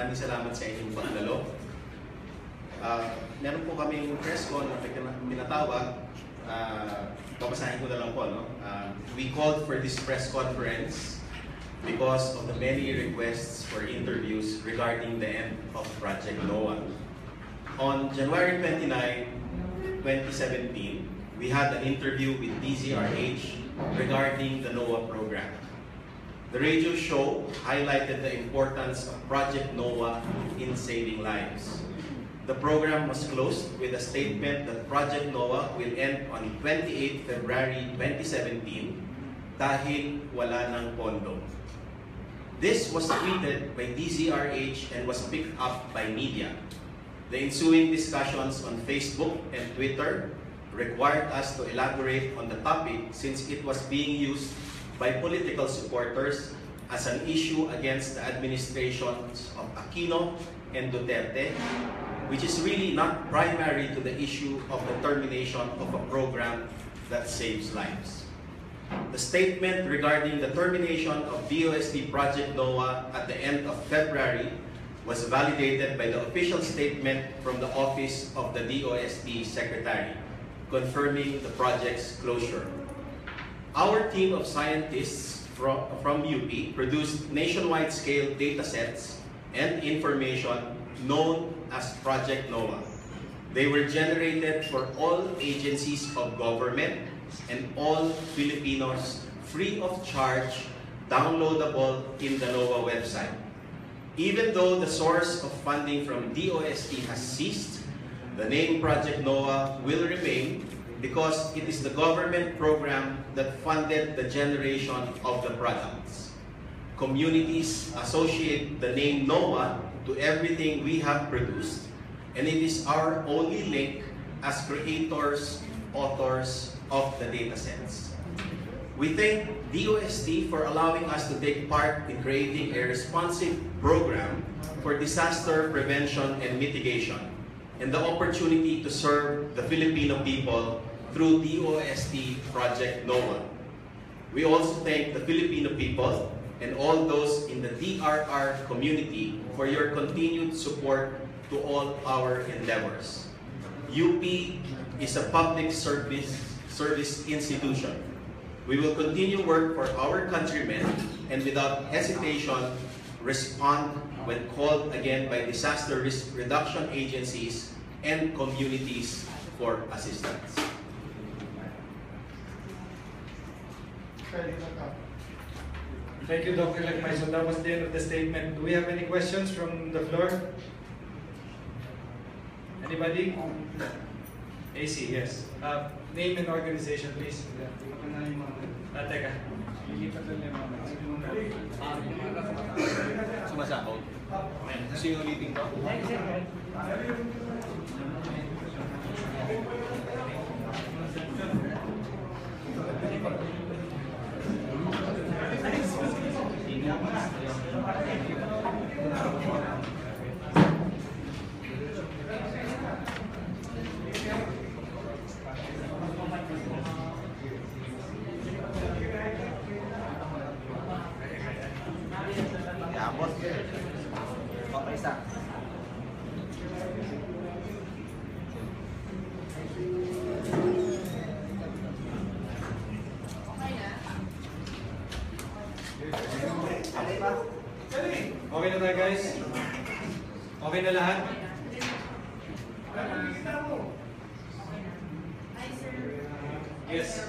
maraming salamat sa inyong pagdalo. Meron po kaming press con na pinatawag. Babasahin ko na lang po. No? We called for this press conference because of the many requests for interviews regarding the end of Project NOAA. On January 29, 2017, we had an interview with DZRH regarding the NOAA program. The radio show highlighted the importance of Project NOAA in saving lives. The program was closed with a statement that Project NOAA will end on 28 February 2017 dahil wala ng pondo. This was tweeted by DZRH and was picked up by media. The ensuing discussions on Facebook and Twitter required us to elaborate on the topic since it was being used by political supporters as an issue against the administrations of Aquino and Duterte, which is really not primary to the issue of the termination of a program that saves lives. The statement regarding the termination of DOST Project NOAA at the end of February was validated by the official statement from the Office of the DOST Secretary, confirming the project's closure. Our team of scientists from UP produced nationwide scale datasets and information known as Project NOAA. They were generated for all agencies of government and all Filipinos free of charge, downloadable in the NOAA website. Even though the source of funding from DOST has ceased, the name Project NOAA will remain because it is the government program that funded the generation of the products. Communities associate the name NOAA to everything we have produced, and it is our only link as creators, authors of the datasets. We thank DOST for allowing us to take part in creating a responsive program for disaster prevention and mitigation, and the opportunity to serve the Filipino people through DOST Project NOAA. We also thank the Filipino people and all those in the DRR community for your continued support to all our endeavors. UP is a public service institution. We will continue work for our countrymen and without hesitation respond when called again by disaster risk reduction agencies and communities for assistance. Thank you, Dr. Lagmay. So that was the end of the statement. Do we have any questions from the floor? Anybody? AC, yes. Name and organization, please. Teka. Sumasahod? Sino ulitin ko? Okay na tayo, guys? Okay na lahat? Yes.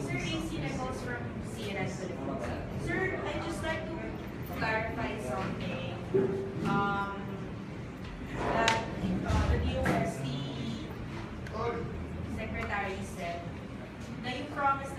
Sir, AC Nichols from CNS Philippines. Sir, I'd just like to clarify something. That the DOST Secretary said na yung promised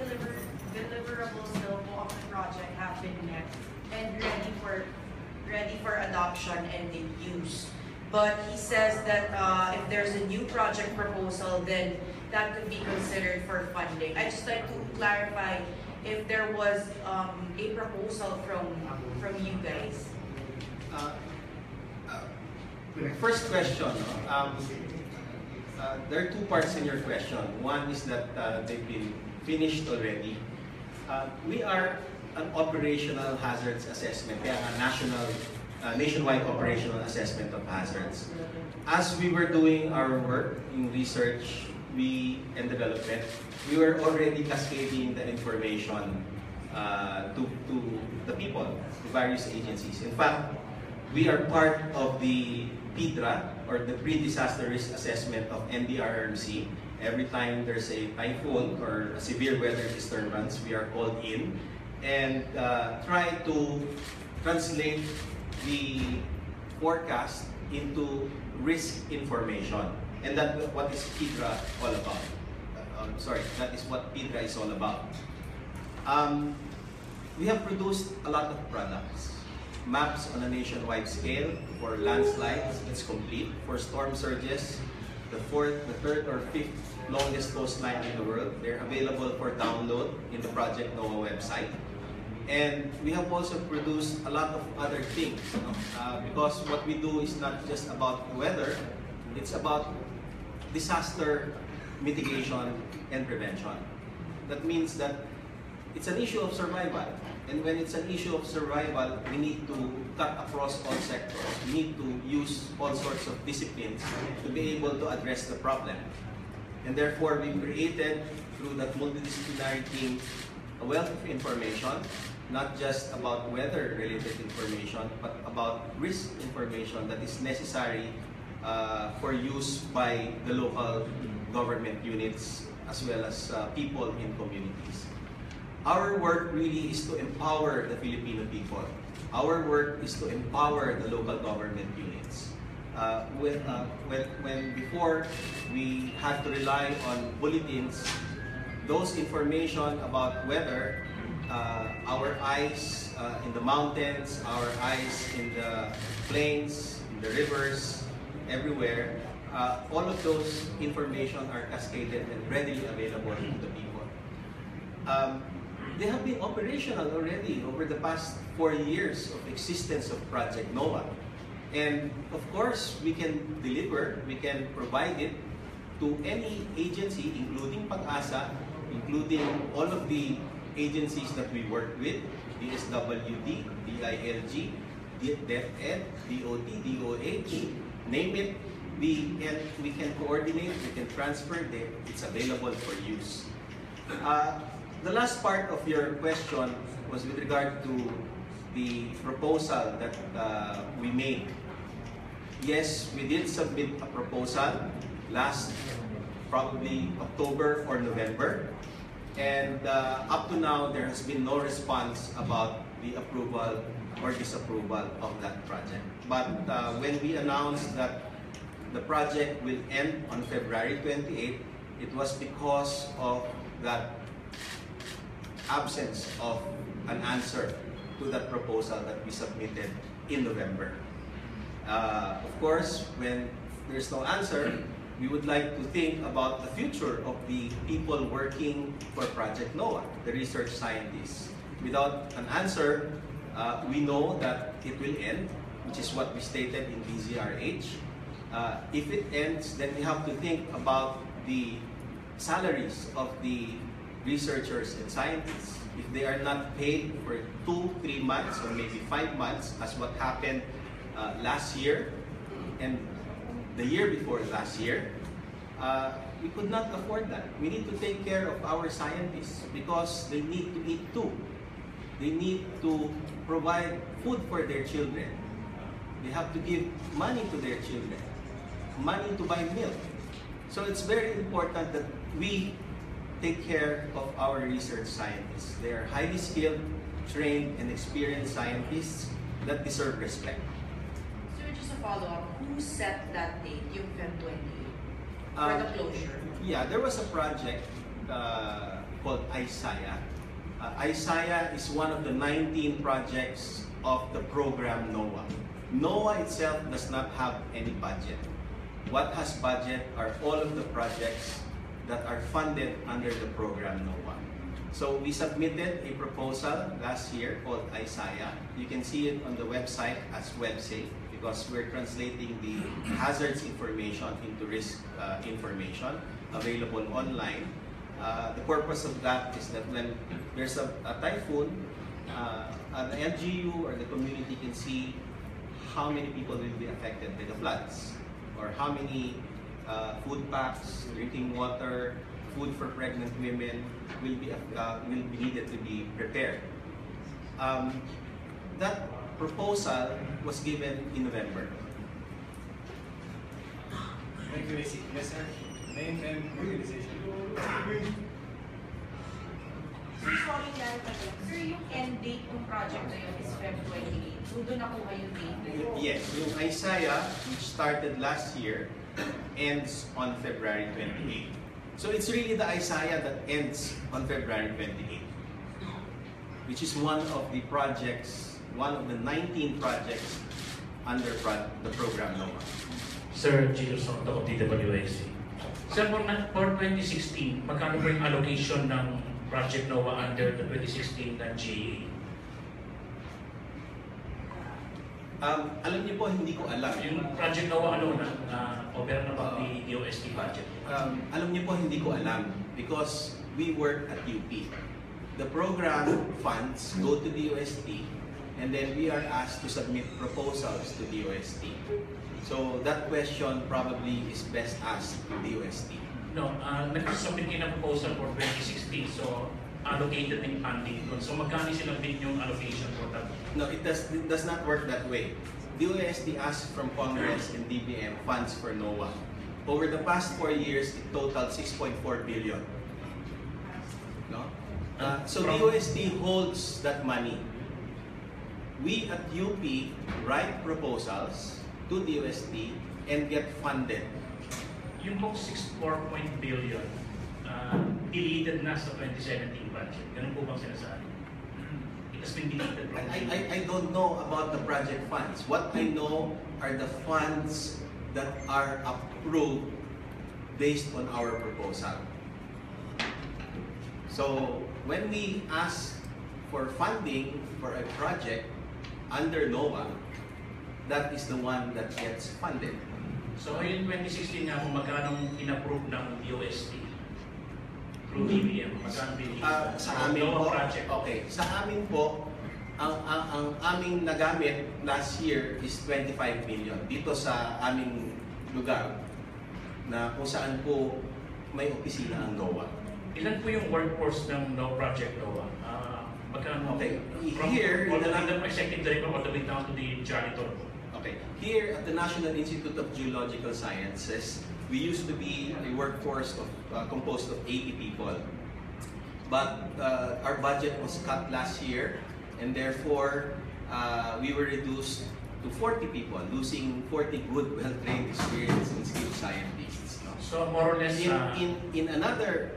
deliverables daw po of the project have been met and ready for adoption and in use. But he says that if there's a new project proposal, then that could be considered for funding. I'd just like to clarify if there was a proposal from you guys. First question. There are two parts in your question. One is that they've been finished already. We are an operational hazards assessment, kaya nga nationwide operational assessment of hazards. As we were doing our work in research and development, we were already cascading the information to the people, to various agencies. In fact, we are part of the PDRA, or the Pre-Disaster Risk Assessment of NDRRMC. Every time there's a typhoon or a severe weather disturbance, we are called in and try to translate the forecast into risk information. And that's what is PDRA all about. That is what PDRA is all about. We have produced a lot of products. Maps on a nationwide scale. For landslides, it's complete. For storm surges, the third or fifth longest coastline in the world, they're available for download in the Project NOAA website. And we have also produced a lot of other things, because what we do is not just about weather, it's about disaster mitigation and prevention. That means that it's an issue of survival. And when it's an issue of survival, we need to cut across all sectors. We need to use all sorts of disciplines to be able to address the problem. And therefore, we created, through that multidisciplinary team, a wealth of information, not just about weather-related information, but about risk information that is necessary for use by the local government units as well as people in communities. Our work really is to empower the Filipino people. Our work is to empower the local government units. When before we had to rely on bulletins, those information about weather, our eyes in the mountains, our eyes in the plains, in the rivers, everywhere, all of those information are cascaded and readily available to the people. They have been operational already over the past 4 years of existence of Project NOAA. And of course, we can deliver, we can provide it to any agency, including Pag-asa, including all of the agencies that we work with, DSWD, DILG, DepEd, DOT, DOH, name it, we can coordinate, we can transfer, it's available for use. The last part of your question was with regard to the proposal that we made. Yes, we did submit a proposal last probably October or November. And up to now, there has been no response about the approval or disapproval of that project. But when we announced that the project will end on February 28, it was because of that absence of an answer to that proposal that we submitted in November. Of course, when there's no answer, we would like to think about the future of the people working for Project NOAA, the research scientists. Without an answer, we know that it will end, which is what we stated in DZRH. If it ends, then we have to think about the salaries of the researchers and scientists. If they are not paid for 2-3 months or maybe 5 months, as what happened last year and the year before last year, we could not afford that. We need to take care of our scientists because they need to eat too. They need to provide food for their children. They have to give money to their children, money to buy milk. So it's very important that we take care of our research scientists. They are highly skilled, trained, and experienced scientists that deserve respect. So just a follow-up, who set that date, yung Feb 28, for the closure? Yeah, there was a project called ISAIA. ISAIA is one of the 19 projects of the program NOAA. NOAA itself does not have any budget. What has budget are all of the projects that are funded under the program NOAA. So we submitted a proposal last year called ISAIA. You can see it on the website as WebSafe because we're translating the hazards information into risk information available online. The purpose of that is that when there's a typhoon, an LGU or the community can see how many people will be affected by the floods, or how many food packs, drinking water, food for pregnant women will be needed to be prepared. That proposal was given in November. Thank you, AC. Yes, sir. Name and organization. Sorry lang kasi. Sir, yung end date ng project na yun is Feb 28. Doon nakuha yung date na yun. Yes, yung Isaiah, which started last year, ends on February 28. So it's really the Isaiah that ends on February 28, which is one of the projects, one of the 19 projects under the program NOAA. Sir Gilles Soto of DWIC. Sir, for 2016, magkano po yung allocation ng Project NOAA under the 2016 ng GA? Alam niyo po, hindi ko alam. Yung Project NOAA ano na over na ba the DOST budget? Alam niyo po, hindi ko alam because we work at UP. The program funds go to DOST and then we are asked to submit proposals to DOST. So that question probably is best asked to DOST. No, nag-submit kayo ng proposal for 2016, so allocated ng funding doon. So magkano sinabit yung allocation for that? No, it does not work that way. DOST asked from Congress and DBM funds for NOAA. Over the past 4 years, it totaled 6.4 billion. No? So DOST holds that money. We at UP write proposals to DOST and get funded. Yung pong 6.4 billion, deleted na sa 2017 budget. Ganun po bang sinasabi? It has been deleted from I don't know about the project funds. What I know are the funds that are approved based on our proposal. So when we ask for funding for a project under NOAA, that is the one that gets funded. So in 2016 nga, kung magkano in-approve ng DOST through DBM, magkano binigay? Sa amin po, project. okay, sa amin po, ang aming nagamit last year is 25 million dito sa aming lugar na kung saan po may opisina ang NOAA. Ilan po yung workforce ng Project NOAA? Magkano? Okay, From here, all the executive director all the way down to the janitor. Okay, here at the National Institute of Geological Sciences, we used to be a workforce of composed of 80 people. But our budget was cut last year, and therefore we were reduced to 40 people, losing 40 good, well-trained, experienced, and skilled scientists. No? So more or less, In another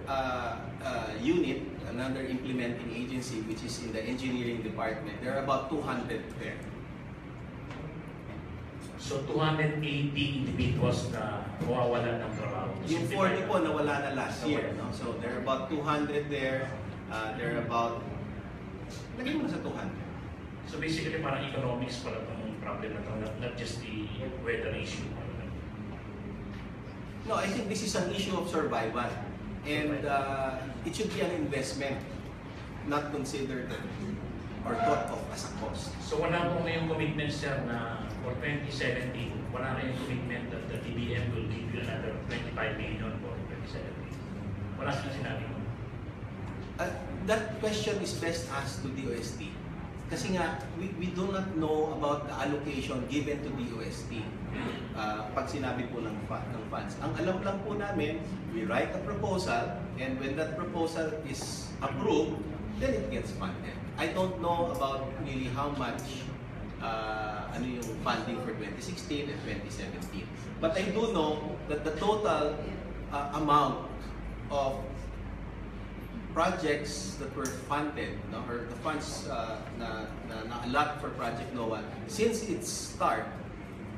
unit, another implementing agency, which is in the engineering department, there are about 200 there. so 280 individuals na mawawalan ng trabaho. Yung 40 po nawala na last year. No? So there are about 200 there. There are about, lagay mo na sa 200. So basically parang economics pala itong problem na ito, not just the weather issue. No, I think this is an issue of survival. And it should be an investment, not considered or thought of as a cost. So wala po ngayong commitment, sir, na for 2017, wala na yung commitment that the DBM will give you another 25 million for 2017. Wala silang sinabi mo. That question is best asked to DOST. Kasi nga, we do not know about the allocation given to DOST. Pag sinabi po ng funds. Ang alam lang po namin, we write a proposal, and when that proposal is approved, then it gets funded. I don't know about really how much ano yung funding for 2016 and 2017. But I do know that the total amount of projects that were funded, no, or the funds na allot for Project NOAA, since its start,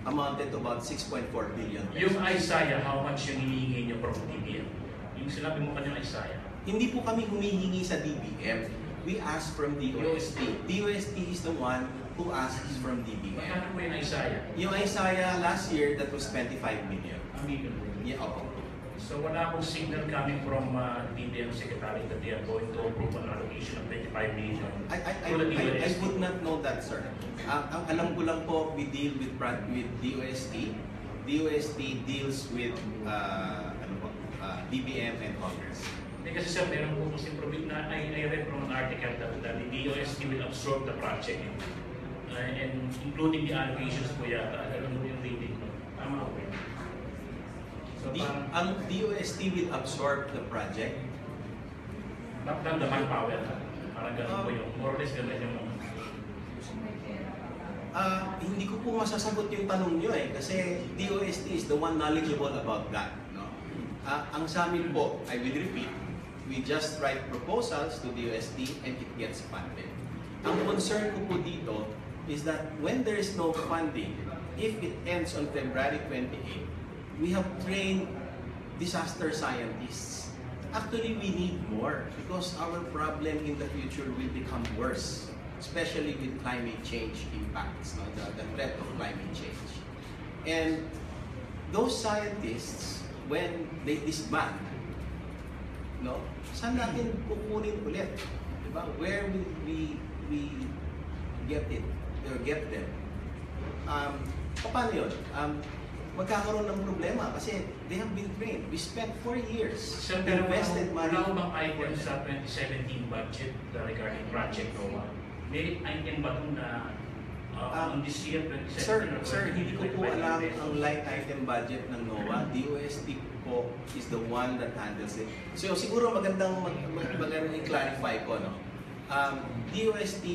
amounted to about 6.4 billion. Yung Isaiah, how much yung hinihingi niyo from DBM? Yung sinabi mo kanyang Isaiah. Hindi po kami humihingi sa DBM. We ask from DOST. DOST is the one who asks from DBM. Magkano po yung Isaiah? Yung Isaiah last year, that was 25 million. Ang million. Yeah, opo. So wala akong signal coming from DBM Secretary that they are going to approve an allocation of 25 million to the I DOST. would not know that, sir. Ang alam ko lang po, we deal with DOST. DOST deals with DBM and Congress. Hindi kasi sir, meron po kasi na I read from an article that the DOST will absorb the project and including the allocations po yata. Ganun po yung reading ko. Tama po. So Ang DOST will absorb the project. not the manpower. Parang ganun po yung, more or less ganun yung Hindi ko po masasagot yung tanong nyo kasi DOST is the one knowledgeable about that. No? Ang sa amin po, I will repeat, we just write proposals to DOST and it gets funded. Ang concern ko po dito is that when there is no funding, if it ends on February 28, we have trained disaster scientists. Actually, we need more because our problem in the future will become worse, especially with climate change impacts, no? the threat of climate change. And those scientists, when they disband, no, saan natin kukunin ulit? Diba? Where will we get it or get them? Paano yun? Magkakaroon ng problema kasi they have been trained. We spent 4 years, Sir, pero invested money. wala ko bang item sa 2017 budget regarding Project NOAA? May item ba ito na on this year, 2017 Sir, hindi ko po alam ang line item budget ng NOAA. DOST po is the one that handles it. So siguro magandang i-clarify ko, no? DOST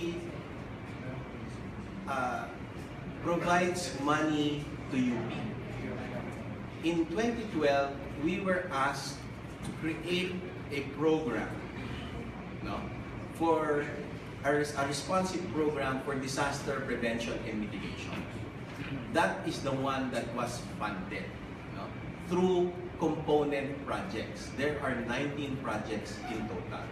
provides money to UP. In 2012, we were asked to create a program, no, for a responsive program for disaster prevention and mitigation. That is the one that was funded, no, through component projects. There are 19 projects in total.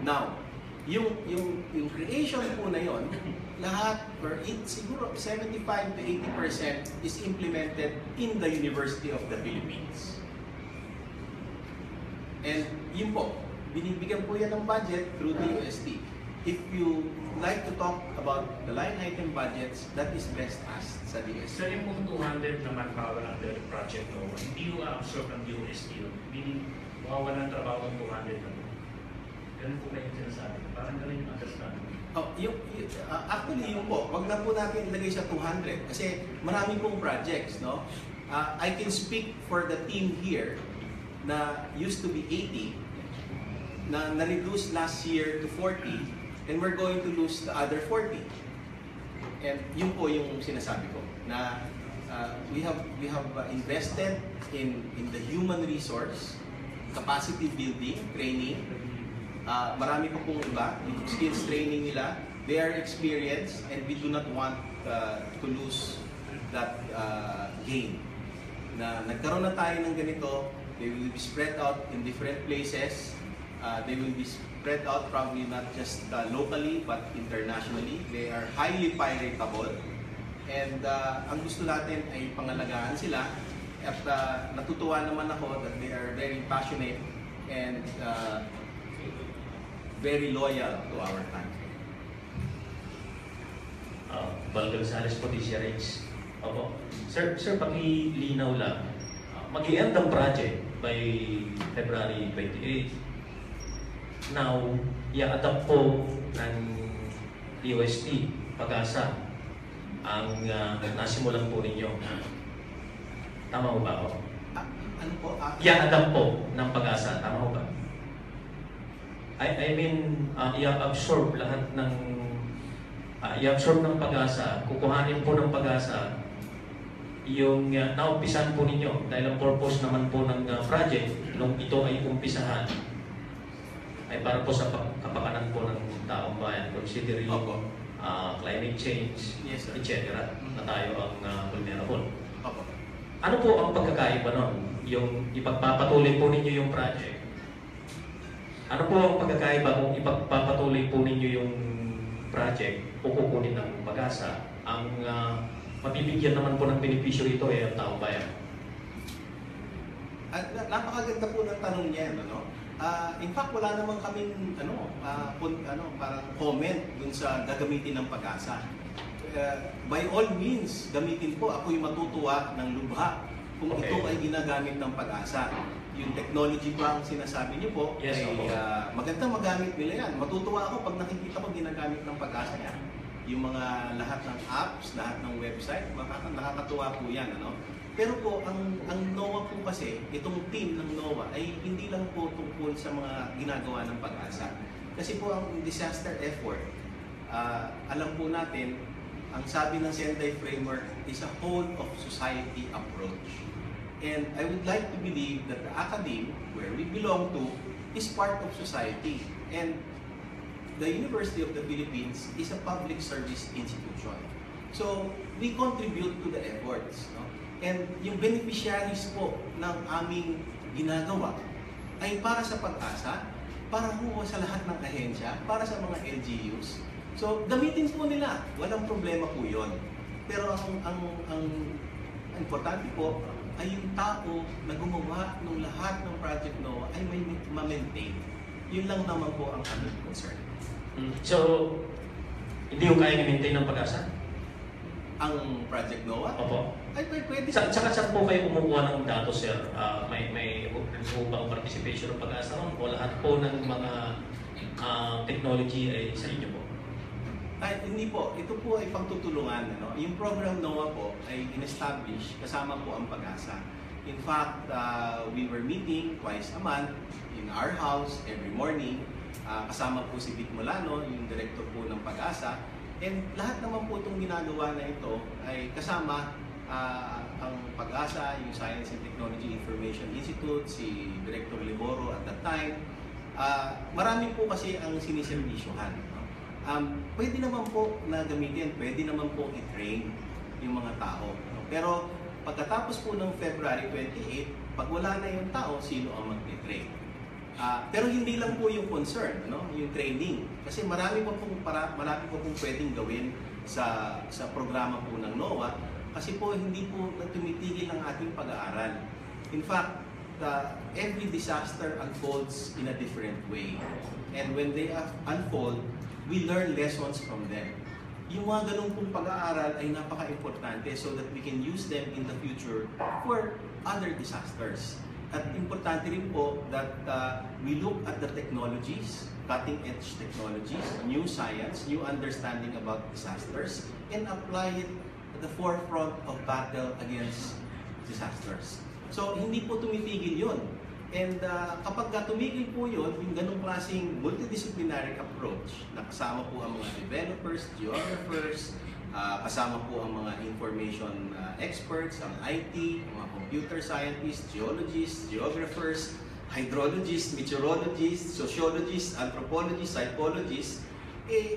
Now, yung creation po na yon, lahat, or siguro 75 to 80% is implemented in the University of the Philippines. And yun po, binibigyan po yan ng budget through DOST. If you like to talk about the line item budgets, that is best asked sa DOST. Sir, yung pong 200 na manpower under Project NOAA, hindi yung absorb ng DOST yun. Meaning, mawawala ng trabaho ng 200 na po. Ganun po kayo sinasabi. Parang ganun yung understanding. Actually, yun po, wag na po natin ilagay sa 200 kasi marami pong projects, no? I can speak for the team here na used to be 80 na na-reduce last year to 40 and we're going to lose the other 40. And yun po yung sinasabi ko na we have invested in the human resource, capacity building, training. Marami pa pong iba, yung skills training nila, they are experienced and we do not want to lose that gain. Na nagkaroon na tayo ng ganito, they will be spread out in different places. They will be spread out probably not just locally but internationally. They are highly piratable. And ang gusto natin ay pangalagaan sila. At natutuwa naman ako that they are very passionate and very loyal to our country. Val Gonzales po, DCRH. Opo. Sir, pakilinaw lang. Mag-i-end ang project by February 28. Now, i-adapt po ng DOST, Pag-asa, ang nasimulan po ninyo. Tama ho ba ako? Ano po? I-adapt po ng Pag-asa. Tama ho ba? I mean, i-absorb lahat ng i-absorb ng Pag-asa, kukuhanin po ng Pag-asa yung naumpisan po ninyo dahil ang purpose naman po ng project nung ito ay umpisahan ay para po sa kapakanan po ng taong bayan, considering climate change, yes, etc. na tayo ang vulnerable. Opo. Ano po ang pagkakaiba nun? Yung ipagpapatuloy po ninyo yung project. Ano po ang pagkakaiba kung ipagpapatuloy po ninyo yung project o kukunin ng Pag-asa? Ang mabibigyan naman po ng benepisyo ito ay ang taong bayan. Napakaganda po ng tanong niya, ano? In fact, wala naman kaming parang comment dun sa gagamitin ng Pag-asa. By all means, gamitin po. Ako'y matutuwa ng lubha kung ito ay ginagamit ng Pag-asa. Yung technology pa ang sinasabi niyo po, Yes, ay magandang magamit nila yan. Matutuwa ako pag nakikita ko ginagamit ng Pag-asa yan. Yung mga lahat ng apps, lahat ng website, nakakatuwa po yan. Ano? Pero po, ang NOAA po kasi, itong team ng NOAA ay hindi lang po tungkol sa mga ginagawa ng Pag-asa. Kasi po ang disaster effort, alam po natin, ang sabi ng Sendai Framework is a whole of society approach. And I would like to believe that the academe, where we belong to, is part of society. And the University of the Philippines is a public service institution. So, we contribute to the efforts. No? And yung beneficiaries po ng aming ginagawa ay para sa Pag-asa, para po sa lahat ng ahensya, para sa mga LGUs. So, gamitin po nila. Walang problema po yun. Pero ang importante po ay yung tao na gumawa ng lahat ng Project NOAA ay may ma-maintain. Yun lang naman po ang aming concern. So, hindi ko kaya i-maintain ng Pag-asa? Ang Project NOAA? Opo. Ay, pwede. Saka saan po kayo kumukuha ng datos, sir? May bang participation ng Pag-asa ron? O lahat po ng mga technology ay sa inyo po? Ay, hindi po. Ito po ay pagtutulungan. Ano? Yung program NOAA po ay in-establish kasama po ang Pag-asa. In fact, we were meeting twice a month in our house every morning. Kasama po si Vic Molano, yung director po ng Pag-asa. And lahat naman po itong ginagawa na ito ay kasama ang Pag-asa, yung Science and Technology Information Institute, si Director Liboro at that time. Marami po kasi ang siniservisyohan. Pwede naman po na gamitin, pwede naman po i-train yung mga tao. Pero pagkatapos po ng February 28, pag wala na yung tao, sino ang mag-train? Pero hindi lang po yung concern, no? Yung training. Kasi marami po pong pwedeng gawin sa programa po ng NOAA. Kasi po hindi po tumitigil ang ating pag-aaral. In fact, every disaster unfolds in a different way. And when they unfold, we learn lessons from them. Yung mga ganun pong pag-aaral ay napaka-importante so that we can use them in the future for other disasters. At importante rin po that we look at the technologies, cutting-edge technologies, new science, new understanding about disasters, and apply it at the forefront of battle against disasters. So, hindi po tumitigil yun. And kapag tumigil po yun, yung ganong klaseng multidisciplinary approach, na kasama po ang mga developers, geographers, kasama po ang mga information experts, ang IT, ang mga computer scientists, geologists, geographers, hydrologists, meteorologists, sociologists, anthropologists, psychologists,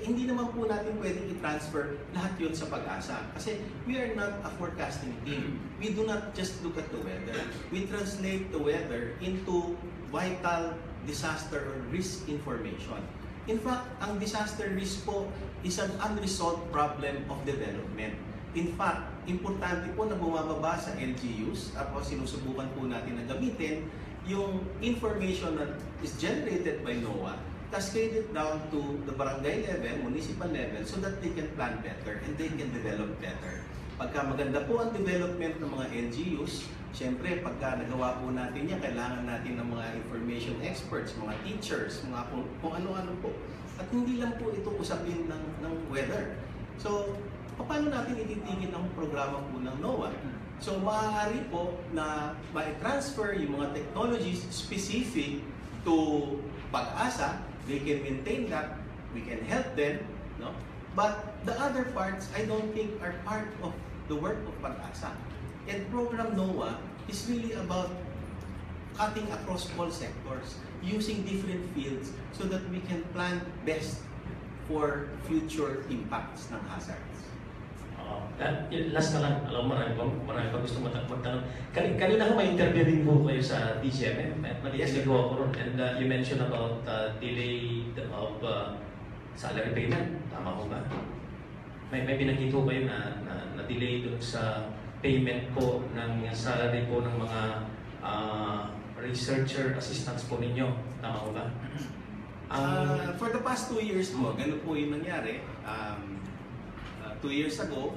hindi naman po natin pwedeng i-transfer lahat yun sa Pag-asa. Kasi we are not a forecasting team. We do not just look at the weather. We translate the weather into vital disaster or risk information. In fact, ang disaster risk po is an unresolved problem of development. In fact, importante po na bumababa sa LGUs, tapos sinusubukan po natin na gamitin yung information that is generated by NOAA, cascaded down to the barangay level, municipal level, so that they can plan better and they can develop better. Pagka maganda po ang development ng mga LGUs, syempre pagka nagawa po natin yan, kailangan natin ng mga information experts, mga teachers, mga kung ano-ano po. At hindi lang po ito usapin ng weather. So, paano natin ititigil ang programa po ng NOAA? So, maaari po na ma-transfer yung mga technologies specific to Pag-asa. They can maintain that, we can help them, no? But the other parts, I don't think are part of the work of Pag-asa. And program NOAA is really about cutting across all sectors, using different fields so that we can plan best for future impacts ng hazards. Last na lang, alam mo, marami pa gusto magtanong. Kanina ko may-interview din po kayo sa DCMM at nalinig ko ako ron. And you mentioned about delay of salary payment. Tama ko ba? May binanggit ko kayo na delay dun sa payment po ng salary po ng mga researcher assistants po ninyo. Tama ko ba? For the past 2 years po, ganun po yung nangyari. 2 years ago,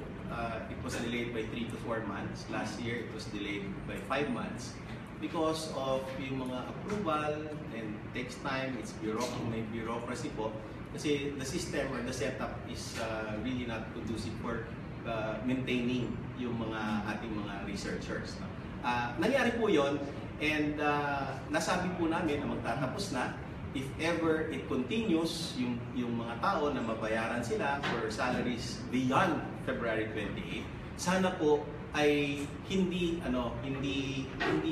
it was delayed by 3 to 4 months. Last year, it was delayed by 5 months because of yung mga approval and takes time. It's may bureaucracy po. Kasi the system or the setup is really not conducive for maintaining yung mga ating mga researchers. No? Nangyari po yon, and nasabi po namin na magtatapos na. If ever it continues, yung mga tao na mabayaran sila for salaries beyond February 28, sana po ay hindi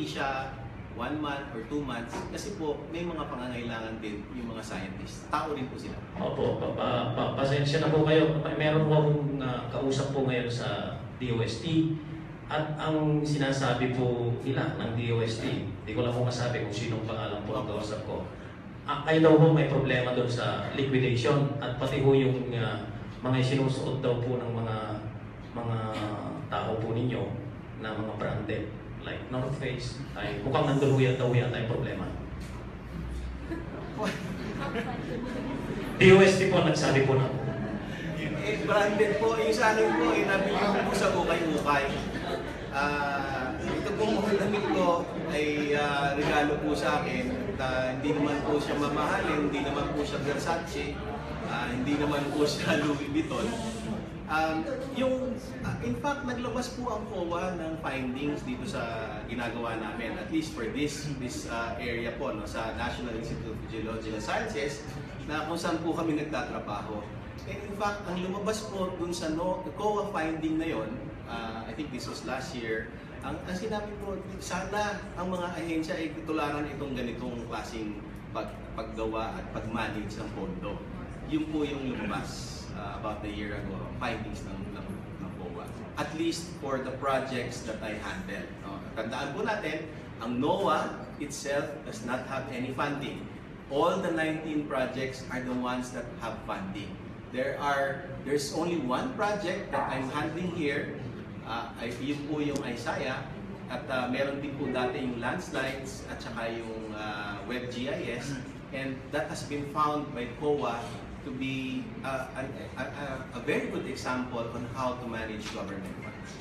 siya 1 month or 2 months, kasi po may mga pangangailangan din yung mga scientists. Tao rin po sila. Opo, pasensya na po kayo. Meron po akong kausap po ngayon sa DOST, at ang sinasabi po nila ng DOST, hindi ko lang po masabi kung sinong pangalan po ang kausap ko. Ay daw po may problema doon sa liquidation, at pati po yung mga sinusuot daw po ng mga tao po ninyo na mga branded like North Face, ay mukhang nandun daw yata yung problema. DOST po nagsabi po na. Branded po, yung sa akin po, nabili ko po sa ukay-ukay. Ito pong damit ko ay regalo po sa akin. Hindi naman po siya mamahalin, hindi naman po siya Versace, hindi naman po siya Louis Vuitton. In fact, naglabas po ang COA ng findings dito sa ginagawa namin, at least for this area po, no, sa National Institute of Geological Sciences, na kung saan po kami nagtatrabaho. And in fact, ang lumabas po dun sa COA finding na yon, I think this was last year, ang sinabi po, sana ang mga ahensya ay tularan itong ganitong klaseng paggawa at pag-manage ng pondo. Yun po yung lumabas about a year ago, findings ng COA. At least for the projects that I handled. Tandaan po natin, ang NOAA itself does not have any funding. All the 19 projects are the ones that have funding. There's only one project that I'm handling here. Yun po yung Isaiah, at meron din po dati yung landslides at saka yung WebGIS, and that has been found by COA to be a very good example on how to manage government funds.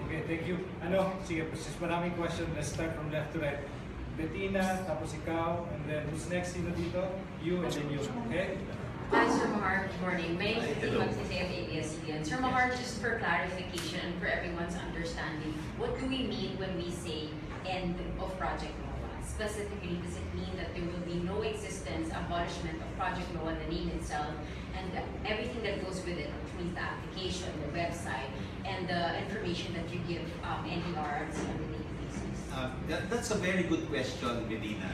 Okay, thank you. Sige, since maraming question, let's start from left to right. Bettina, tapos ikaw, and then who's next? Sino dito? You, and then you. Okay? Hi, Sir Mahar. Good morning. My name is Bettina Magsisay of ABS-CBN. Sir Mahar, just for clarification and for everyone's understanding, what do we mean when we say end of Project NOAA? Specifically, does it mean that there will be no existence, abolishment of Project NOAA, the name itself, and everything that goes with it, which means the application, the website, and the information that you give NDRs on a daily basis? That's a very good question, Bettina.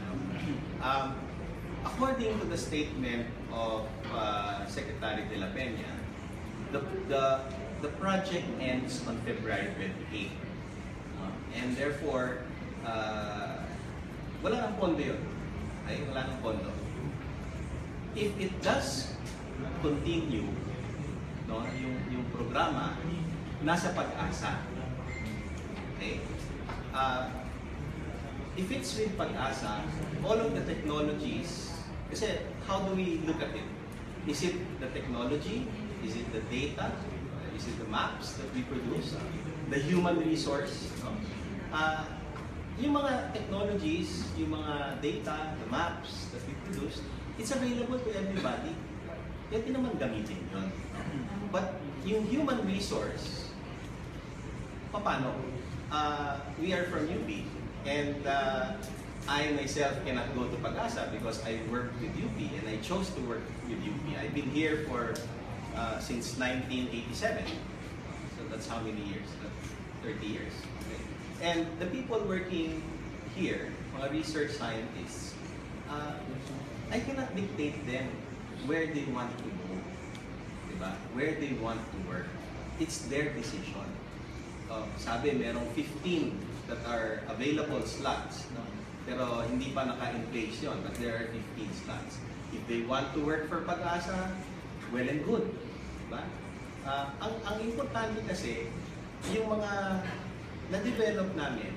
According to the statement of Secretary De La Peña, the project ends on February 28. And therefore, wala nang pondo yun. Wala nang pondo. If it does continue, no, yung programa, nasa pag-asa. Okay? If it's with pag-asa, all of the technologies, kasi how do we look at it? Is it the technology? Is it the data? Is it the maps that we produce? The human resource? No? Yung mga technologies, yung mga data, the maps that we produce, it's available to everybody. Pwede naman gamitin yun. But yung human resource, paano? We are from UP, and I myself cannot go to Pag-asa because I work with UP, and I chose to work with UP. I've been here for since 1987. So that's how many years? 30 years. Okay. And the people working here, mga research scientists, I cannot dictate them where they want to go, diba? Where they want to work. It's their decision. Sabi, merong 15 that are available slots, no? Pero hindi pa naka-in-place yun, but there are 15 slots. If they want to work for Pag-asa, well and good. Diba? Ang importante kasi, yung mga na-develop namin,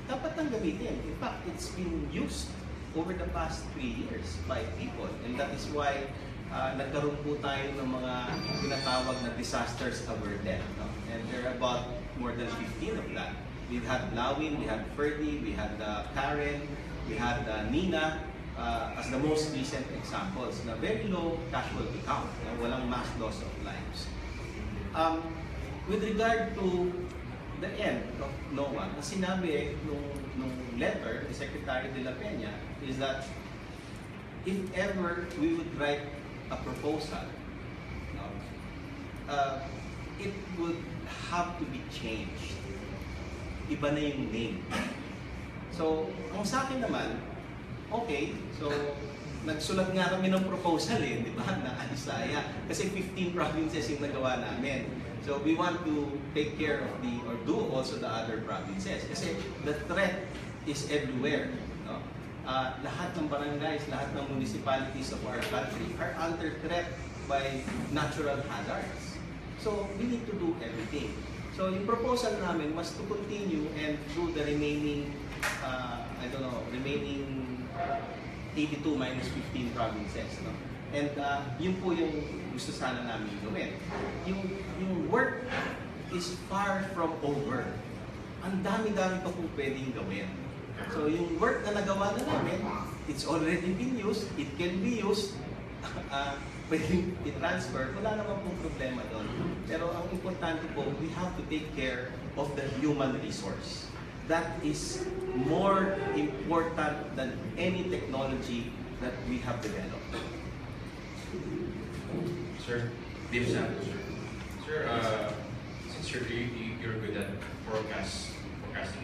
dapat nang gamitin. In fact, it's been used over the past 3 years by people, and that is why nagkaroon po tayo ng mga tinatawag na disasters averted. No? And there are about more than 15 of that. We've had Lawin, we had Ferdy, we had Karen, we had Nina, as the most recent examples na very low casualty count, walang mass loss of lives. With regard to the end of NOAA, ang sinabi nung letter ni Secretary de la Peña is that if ever we would write a proposal, it would have to be changed. Iba na yung name. So, kung sa akin naman, okay, so nagsulat nga kami ng proposal di ba, na Alisaya. Kasi 15 provinces yung nagawa namin. So we want to take care of or do also the other provinces. Kasi the threat is everywhere. No? Lahat ng barangays, lahat ng municipalities of our country are under threat by natural hazards. So we need to do everything. So yung proposal namin was to continue and do the remaining, remaining 82 minus 15 provinces. No? And yun po yung gusto sana namin gawin. Yung work is far from over. Ang dami-dami pa kung pwedeng gawin. So yung work na nagawa na namin, it's already been used, it can be used, pwedeng i-transfer, wala naman pong problema doon. Pero ang importante po, we have to take care of the human resource. That is more important than any technology that we have developed. Sir, Dave Santos, sir. Sir, since you're good at forecasting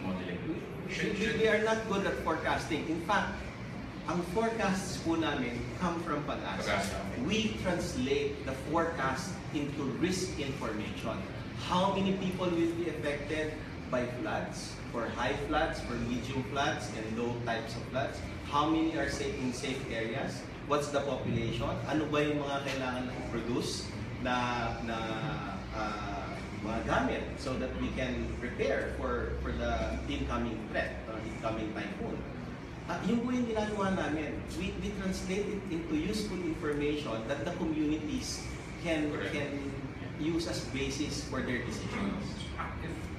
modeling, We are not good at forecasting. In fact, ang forecasts po namin come from Pag-asa. okay. We translate the forecast into risk information. How many people will be affected by floods, for high floods, for medium floods, and low types of floods? How many are in safe areas? What's the population? Ano ba yung mga kailangan produce na mga gamit so that we can prepare for the incoming threat, incoming typhoon? Yun po yung ginagawa namin. We translate it into useful information that the communities can use as basis for their decisions.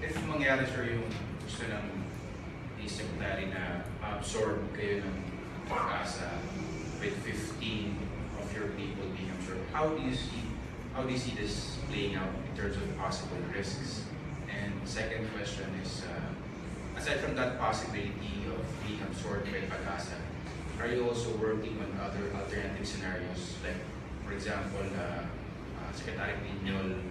If mangyari, sir, yung gusto ng secretary na absorb kayo ng Pag-asa with 15 of your people being absorbed, how do you see this playing out in terms of possible risks? And the second question is, aside from that possibility of being absorbed by Pag-asa, are you also working on other alternative scenarios? Like, for example, Secretary Piñol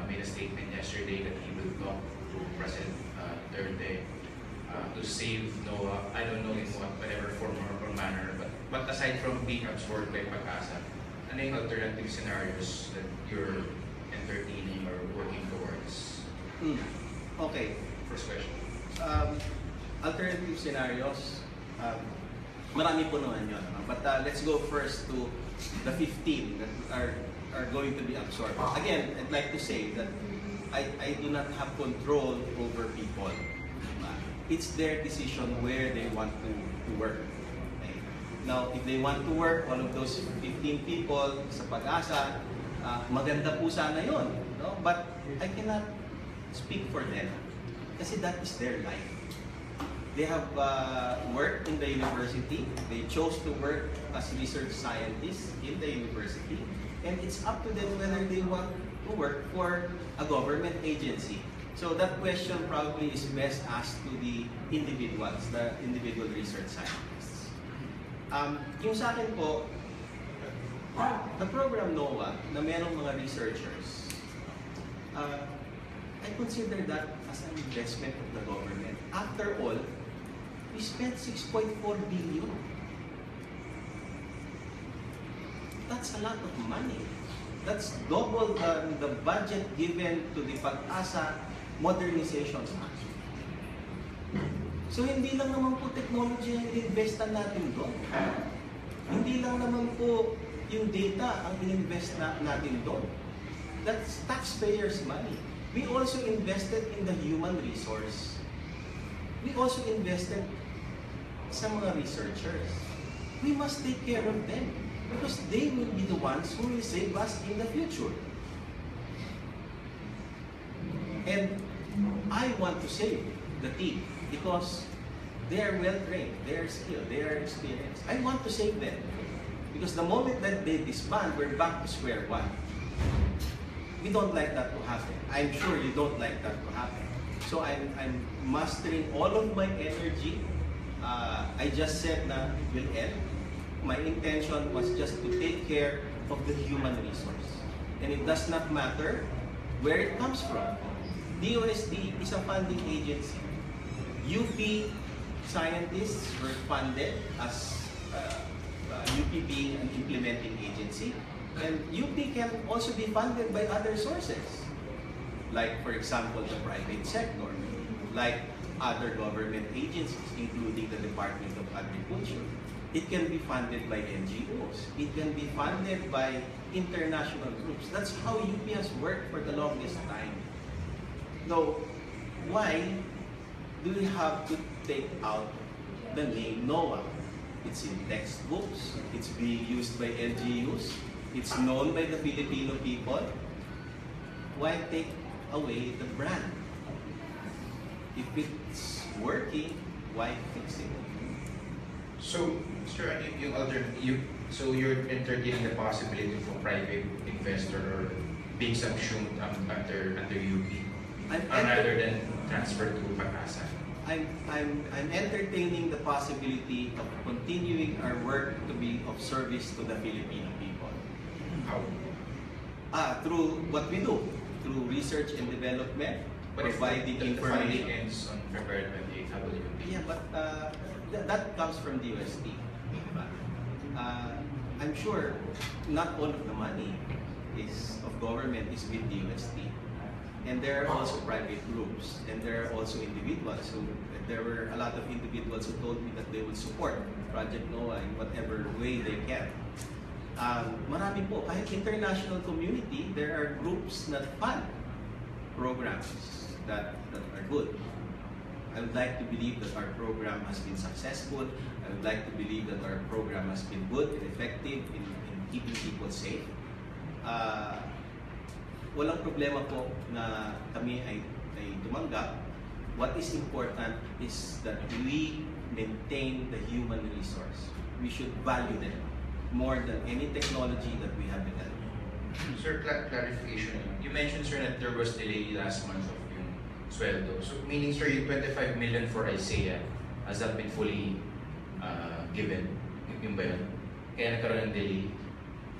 made a statement yesterday that he will talk to President Duterte to save NOAA. I don't know in whatever form or manner, but aside from being absorbed by Pag-asa, ano yung alternative scenarios that you're entertaining or working towards? Okay. First question. Alternative scenarios, marami po naman yun. But let's go first to the 15 that are going to be absorbed. Again, I'd like to say that I do not have control over people. It's their decision where they want to work. Okay? Now, if they want to work, all of those 15 people sa Pag-asa, maganda po sana yun. No? But I cannot speak for them kasi that is their life. They have worked in the university. They chose to work as research scientists in the university. And it's up to them whether they want to work for a government agency. So that question probably is best asked to the individuals, the individual research scientists. Yung sa akin po, the program NOAA na merong mga researchers, I consider that as an investment of the government. After all, we spent 6.4 billion. That's a lot of money. That's double the budget given to the Pag-asa Modernization Act. So hindi lang naman po technology ang ininvestan natin doon. Hindi lang naman po yung data ang ininvest natin doon. That's taxpayers' money. We also invested in the human resource. we also invested sa mga researchers. We must take care of them because they will be the ones who will save us in the future. And I want to save the team because they are well trained, they are skilled, they are experienced. I want to save them because the moment that they disband, we're back to square one. We don't like that to happen. I'm sure you don't like that to happen. So I'm mastering all of my energy. I just said na it will end. My intention was just to take care of the human resource. And it does not matter where it comes from. DOST is a funding agency. UP scientists were funded as UP being an implementing agency. And UP can also be funded by other sources. Like, for example, the private sector. Like other government agencies, including the Department of Agriculture. It can be funded by NGOs. It can be funded by international groups. That's how UP has worked for the longest time. So, why do we have to take out the name NOAA? It's in textbooks. It's being used by LGUs. It's known by the Filipino people. Why take away the brand? If it's working, why fix it? So, Mr. So you're entertaining the possibility for private investor or being subsumed under UP, rather than transfer to Pag-asa? I'm entertaining the possibility of continuing our work to be of service to the Filipino people. How? Through what we do, through research and development, But if providing the funding information. ends on February 28, how will you be? Yeah, but that comes from DOST. Diba? I'm sure not all of the money of government is with DOST. And there are also private groups, and there are also individuals there were a lot of individuals who told me that they will support Project NOAA in whatever way they can. Marami po, kahit international community, there are groups that fund programs that are good. I would like to believe that our program has been successful. I would like to believe that our program has been good and effective in keeping people safe. Walang problema po na kami ay tumanggap. What is important is that we maintain the human resource. We should value them more than any technology that we have developed. Sir, clarification. You mentioned, sir, that there was delay last month of yung sweldo. So, meaning, sir, yung 25 million for Isaiah, has that been fully given? Yung ba yun? Kaya nagkaroon ng delay.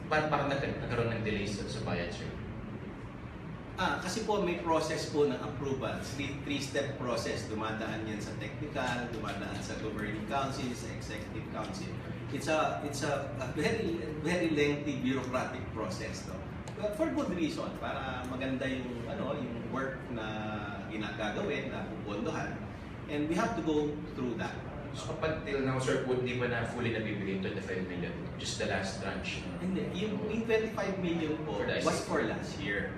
Parang nagkaroon ng delay sa bayad, sir? Kasi po may process po ng approval. Three-step process. Dumadaan yan sa technical, dumadaan sa governing council, sa executive council. It's a very very lengthy bureaucratic process, no? But for good reason, para maganda yung yung work na ginagagawin, na pupondohan. And we have to go through that. So, up until now, sir, di ba na fully nabibigay 25 million? Just the last tranche? Hindi, yung 25 million po was for last year.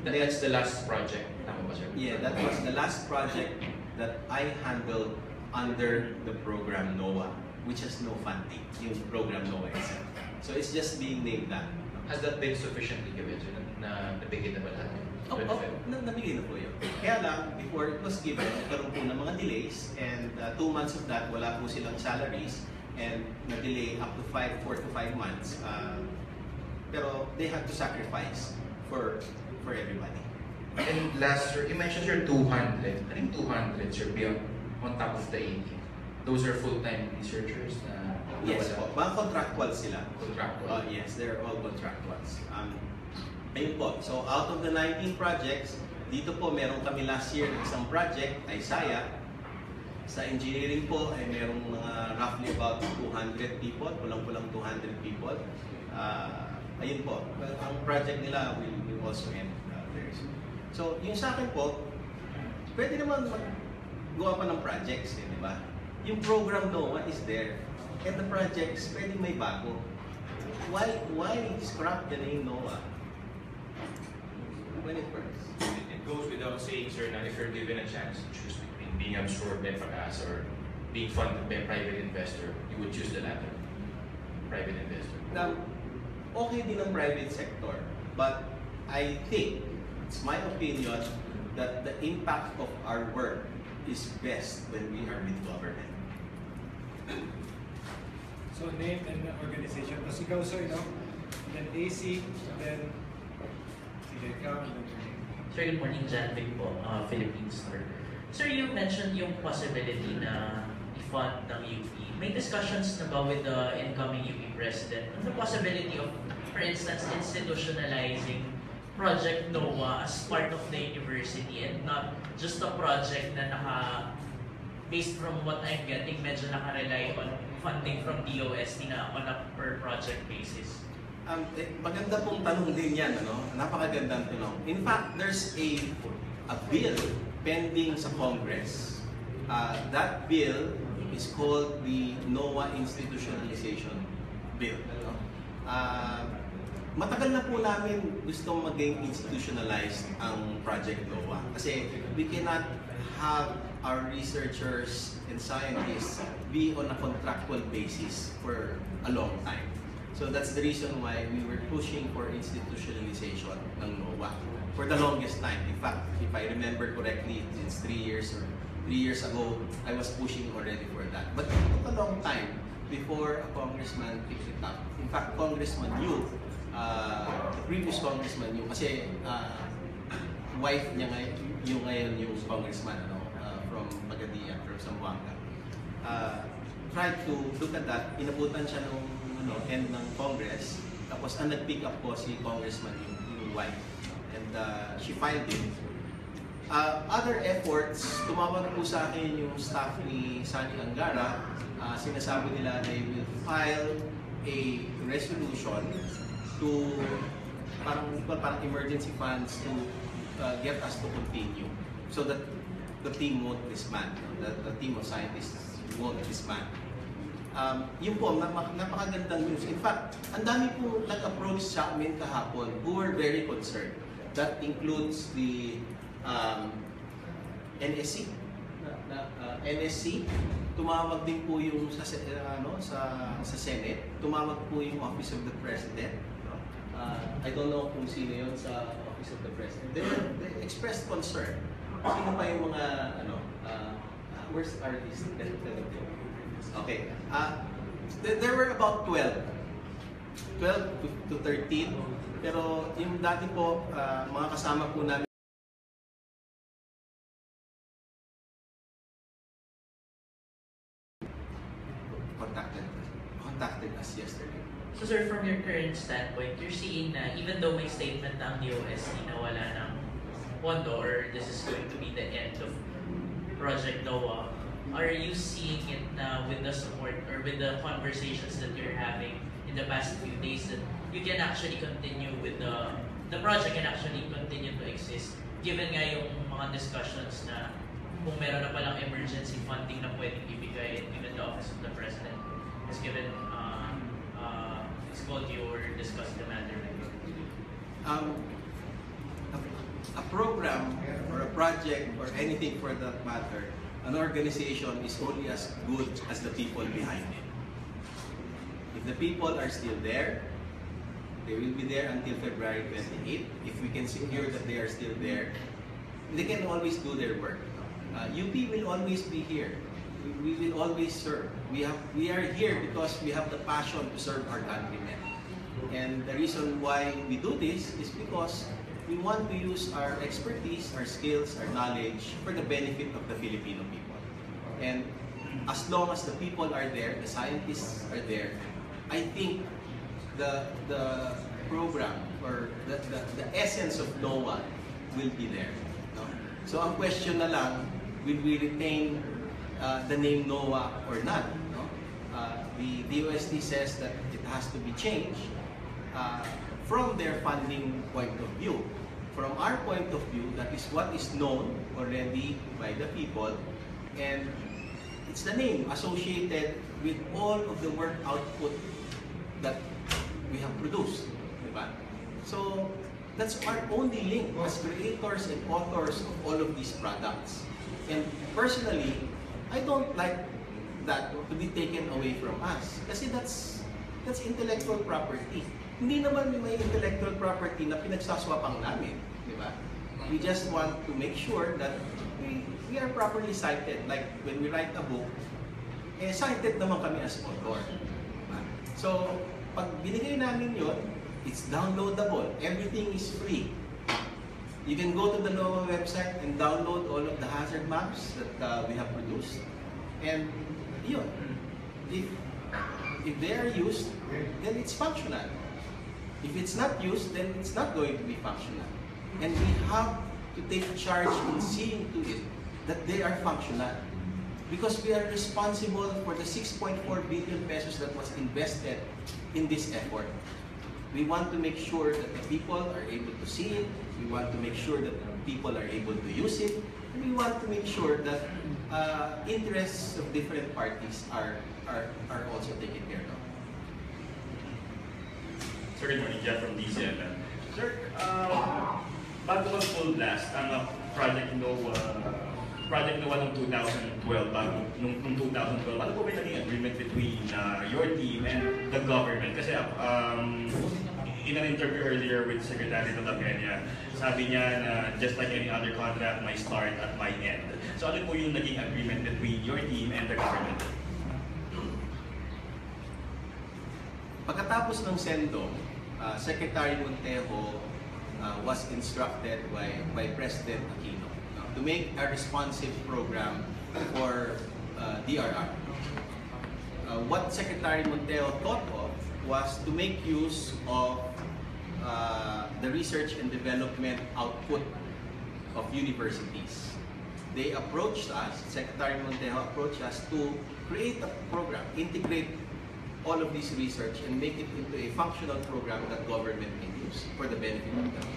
That's the last project, tama ba, sir? Yeah, that was the last project that I handled under the program NOAA, which has no funding, yung program NOAA itself. So it's just being named that. Has that been sufficiently given, sir, na nabigay na ba lahat? Nabigay na po yun. Kaya lang, before it was given, nagkaroon po ng mga delays, and 2 months of that, wala po silang salaries, and na-delay up to 4 to 5 months. Pero they had to sacrifice for everybody. And last, sir, you mentioned, sir, 200. I think 200, sir, beyond, on top of the 80. Those are full-time researchers na Yes po, mga contractual sila. Contractual? Yes, they're all contractuals. Ayun po, so out of the 19 projects, dito po meron kami last year ng isang project, Isaiah. Sa engineering po ay merong mga roughly about 200 people, kulang-kulang 200 people. Ayun po, ang project nila will also end very soon. So, yung sa akin po, pwede naman magawa pa ng projects, di ba? Yung program NOAA is there, and the projects pwede may bago. Why scrap the name NOAA when it works? It goes without saying, sir, na if you're given a chance to choose between being absorbed by PAGASA or being funded by a private investor, you would choose the latter, private investor? Now, okay din ang private sector, but I think, it's my opinion, that the impact of our work is best when we are with government. So name and organization. Tapos ikaw, sir, no? Then AC, then sige, ikaw, and then your name. Sir, good morning, Jan Vic po, Philippines Star. Sir, you mentioned yung possibility na i-fund ng UP. May discussions na ba with the incoming UP president on the possibility of, for instance, institutionalizing Project NOAA as part of the university and not just a project na based from what I'm getting, medyo naka-rely on funding from DOST na on a per project basis? Maganda pong tanong din yan, ano? Napakagandang tanong. In fact, there's a bill pending sa Congress. That bill is called the NOAA Institutionalization Bill. Ano? Matagal na po namin gusto maging institutionalized ang Project NOAA. Kasi we cannot have our researchers and scientists be on a contractual basis for a long time. So that's the reason why we were pushing for institutionalization ng NOAA for the longest time. In fact, if I remember correctly, it's 3 years or 3 years ago, I was pushing already for that. But it took a long time before a congressman picked it up. In fact, Congressman Yu, the previous congressman Yu, kasi wife niya ngayon yung congressman from Magadia, from Zamboanga, tried to look at that. Inabutan siya nung end ng Congress. Tapos ang nag-pick up po si Congressman yung wife. And she filed it. Other efforts, tumawag po sa akin yung staff ni Sani Angara. Sinasabi nila they will file a resolution to parang emergency funds to get us to continue so that the team won't disband, the team of scientists won't disband. Yun po, napakagandang news. In fact, ang dami po nag-approach sa amin kahapon who were very concerned. That includes the NSC. NSC, tumawag din po yung sa Senate, tumawag po yung Office of the President. I don't know kung sino yun sa Office of the President. They expressed concern. Sino pa yung mga, where's our list? Okay. There were about 12 to 13. Pero yung dati po, mga kasama po namin contacted us yesterday. So sir, from your current standpoint, you're seeing na even though may statement ang DOST na wala ng pondo or this is going to be the end of Project NOAA, are you seeing it na with the support or with the conversations that you're having in the past few days that you can actually continue with the project can actually continue to exist given nga yung mga discussions na kung meron na palang emergency funding na pwedeng ibigay and even the Office of the President has given it's called you or discuss the matter? A program or a project or anything for that matter, an organization is only as good as the people behind it. If the people are still there, they will be there until February 28th. If we can secure that they are still there, they can always do their work. UP will always be here. We will always serve. We are here because we have the passion to serve our countrymen. And the reason why we do this is because we want to use our expertise, our skills, our knowledge for the benefit of the Filipino people. And as long as the people are there, the scientists are there, I think the program or the essence of NOAA will be there. No? So ang question na lang, will we retain the name NOAA or not? No? The DOST says that it has to be changed from their funding point of view. From our point of view, that is what is known already by the people, and it's the name associated with all of the work output that we have produced. Diba? So, That's our only link as creators and authors of all of these products. And personally, I don't like that to be taken away from us. Kasi that's intellectual property. Hindi naman may intellectual property na pinagsaswapang namin, di ba? We just want to make sure that we are properly cited. Like when we write a book, cited naman kami as author. So, pag binigay namin yun, it's downloadable. Everything is free. You can go to the NOAA website and download all of the hazard maps that we have produced. And yun, if they are used, then it's functional. If it's not used, then it's not going to be functional. And we have to take charge in seeing to it that they are functional. Because we are responsible for the 6.4 billion pesos that was invested in this effort. We want to make sure that the people are able to see it. We want to make sure that the people are able to use it. And we want to make sure that interests of different parties are also taken care of. Sir, good morning. Jeff from DCMM. Sir, bago mag-full blast ang Project NOAA ng 2012, nung 2012, ano po ba yung naging agreement between your team and the government? Kasi in an interview earlier with Secretary de la Peña, sabi niya na just like any other contract, my start at my end. So ano po yung naging agreement between your team and the government? Pagkatapos ng sendo, Secretary Montejo was instructed by President Aquino to make a responsive program for DRR. What Secretary Montejo thought of was to make use of the research and development output of universities. They approached us, Secretary Montejo approached us to create a program, integrate all of this research and make it into a functional program that government can use for the benefit of them.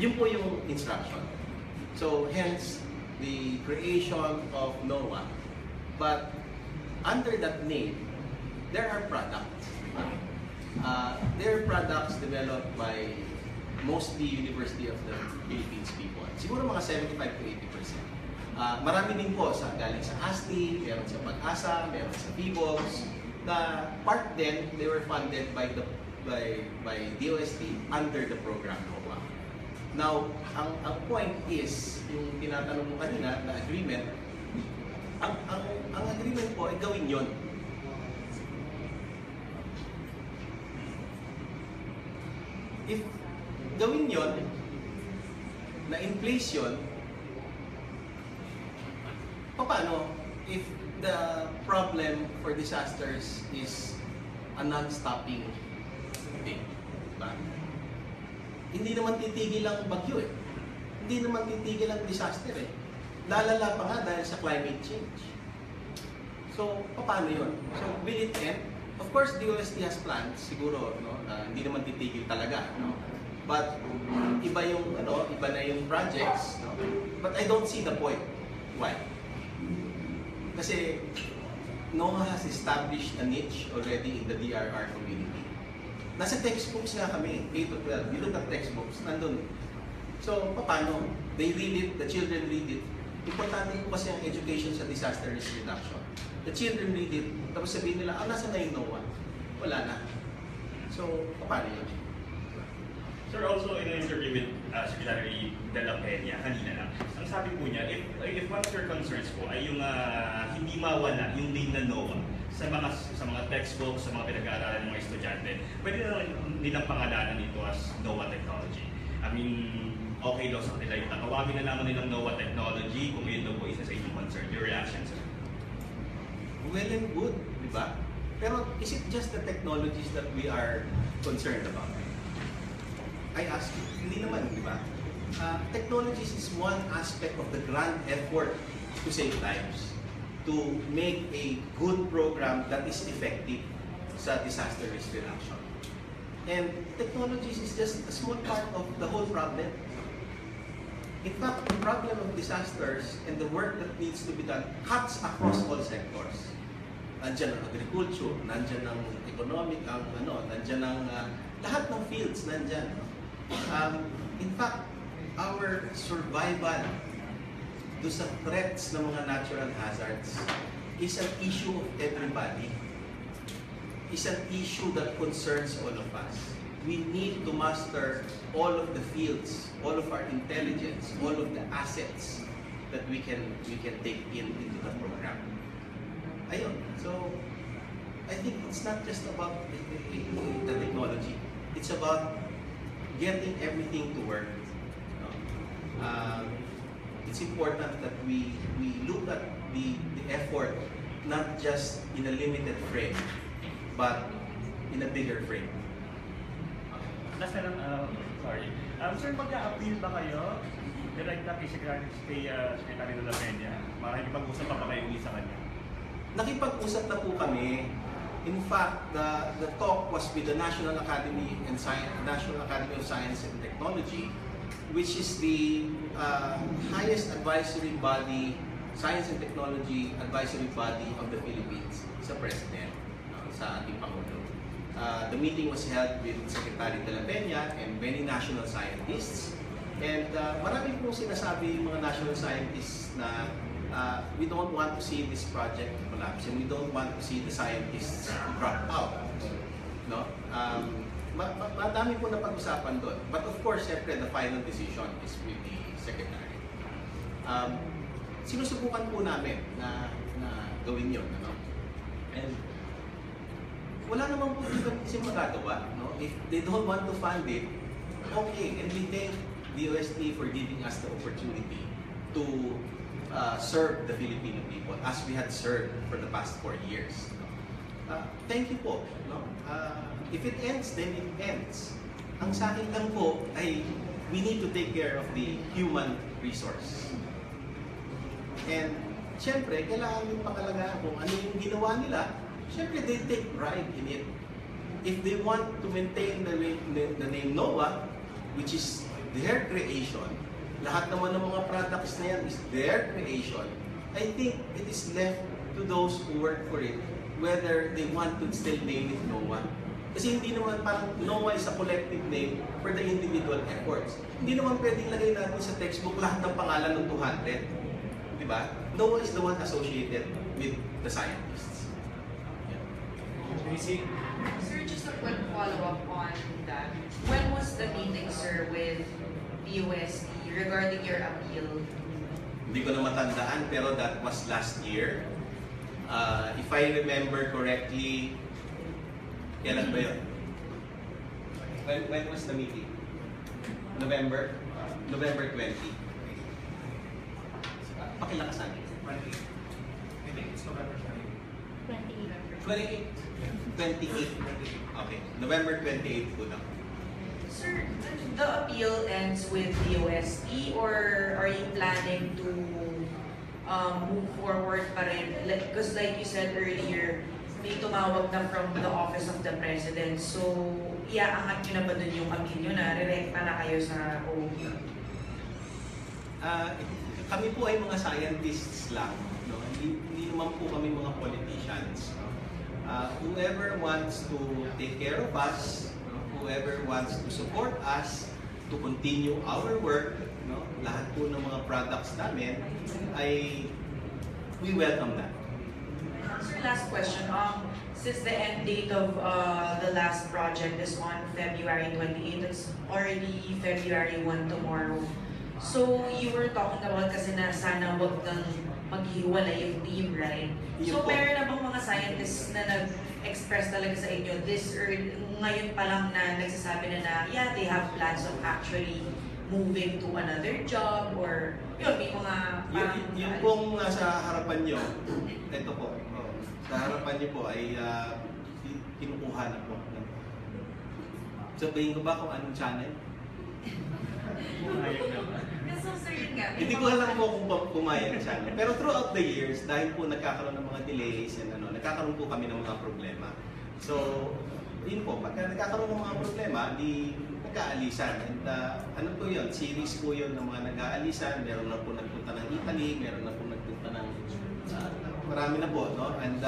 Yun po yung instruction. So hence, the creation of NOAA. But under that name, there are products. There are products developed by mostly University of the Philippines people. Siguro mga 75 to 80%. Marami din po galing sa ASTI, meron sa Pag-asa, meron sa PHIVOLS, na part then they were funded by DOST under the program NOAA. Now, ang point is, yung tinatanong mo kanina na agreement, ang agreement po ay gawin yon. If gawin yon, na in place yon, paano if the problem for disasters is a non-stopping thing? Diba? Hindi naman titigil ang bagyo eh. Hindi naman titigil ang disaster eh. Lalala pa nga dahil sa climate change. So, paano yun? So, will it end? Of course, DOST has plans, siguro, no? Hindi naman titigil talaga, no? But, iba na yung projects, no? But I don't see the point. Why? Kasi NOAA has established a niche already in the DRR community. Nasa textbooks nga kami, K-12. You look at textbooks, nandun. So, paano? They read it, the children read it. Importante po kasi ang education sa disaster risk reduction. The children read it, tapos sabihin nila, nasa na yung NOAA? Wala na. So, paano yun? Sir, also in an interview with Secretary de la Peña kanina lang, ang sabi po niya, if one of your concerns po ay yung hindi mawala yung name na NOAA sa mga textbooks, sa mga pinag-aaralan ng mga estudyante, pwede na nilang pangalanan ito as NOAA Technology. I mean, okay daw sa kanila yung tatawagin na naman nilang NOAA Technology kung yun daw po isa sa inyong concern. Your reaction, sir? Well and good, di ba? Pero is it just the technologies that we are concerned about? I ask you, hindi naman, di ba? Technologies is one aspect of the grand effort to save lives, to make a good program that is effective sa disaster risk reduction. And technologies is just a small part of the whole problem. In fact, the problem of disasters and the work that needs to be done cuts across all sectors. Nandiyan ang agriculture, nandiyan ang economic, nandiyan ang lahat ng fields nandiyan. In fact, our survival do sa threats ng mga natural hazards is an issue of everybody. It's an issue that concerns all of us. We need to master all of the fields, all of our intelligence, all of the assets that we can take into the program. Ayun. So, I think it's not just about the technology. It's about getting everything to work. It's important that we look at the effort not just in a limited frame, but in a bigger frame. Last na lang, sorry. Sir, mag-a-appeal ba kayo? Direct na kay Secretary de la Peña? Makikipag-usap pa kayo sa kanya? Nakipag-usap na po kami. In fact, the talk was with the National Academy of Science and Technology, which is the highest advisory body, science and technology advisory body of the Philippines, sa President, sa ating Pangulo. The meeting was held with Secretary de la Peña and many national scientists. And marami pong sinasabi yung mga national scientists na we don't want to see this project collapse and we don't want to see the scientists drop out. No? Madami po na pag-usapan doon. But of course, siyempre, the final decision is with the Secretary. Sinusubukan po namin na gawin yun. Ano? And wala naman po kasi magagawa. No? If they don't want to fund it, okay. And we thank the OST for giving us the opportunity to serve the Filipino people as we had served for the past 4 years. Thank you po. No? If it ends, then it ends. Ang sa akin lang po ay we need to take care of the human resource. And siyempre, kailangan yung pangalagaan kung ano yung ginawa nila. Siyempre, they take pride in it. If they want to maintain the name NOAA, which is their creation, lahat naman ng mga products na yan is their creation, I think it is left to those who work for it, whether they want to still name it NOAA. Kasi hindi naman parang NOAA is a collective name for the individual efforts. Hindi naman pwedeng lagay natin sa textbook lahat ng pangalan ng 200. Diba? NOAA is the one associated with the scientists. Basic. Sir, just a quick follow-up on that. When was the meeting, sir, with BUSD regarding your appeal? Hindi ko na matandaan, pero that was last year. If I remember correctly, kailan ba yun? When was the meeting? November? November 20. Pakilakasan. 28. I think it's November 28. 28. Okay. November 28 po na. Sir, the appeal ends with the OST or are you planning to move forward pa rin? Because like you said earlier, may tumawag na from the Office of the President. So, iaangat nyo na ba dun yung appeal nyo na re-recta na kayo sa OE? Kami po ay mga scientists lang. No? Hindi naman po kami mga politicians. No? Whoever wants to take care of us, no? Whoever wants to support us to continue our work, no? Lahat po ng mga products namin ay we welcome that. Sir, last question. Since the end date of the last project is on February 28, it's already February 1 tomorrow. So, you were talking about kasi na sana wag nang maghiwalay yung team, right? So, meron na bang mga scientists na nag-express talaga sa inyo ngayon pa lang na nagsasabi na yeah, they have plans of actually moving to another job or yun, may mga yung pong nasa harapan nyo, ito po, sa harapan nyo po ay kinukuha na po. Sabihin ko ba kung anong channel? Hindi ko alam po kung pumayag siya. Pero throughout the years, dahil po nagkakaroon ng mga delays and nagkakaroon po kami ng mga problema. So, yun po, pagka nagkakaroon ng mga problema, di nag-aalisan. And ano po yun? Series po yun ng mga nag-aalisan. Meron na po nagpunta ng Italy, meron na po nagpunta ng marami na po, no? And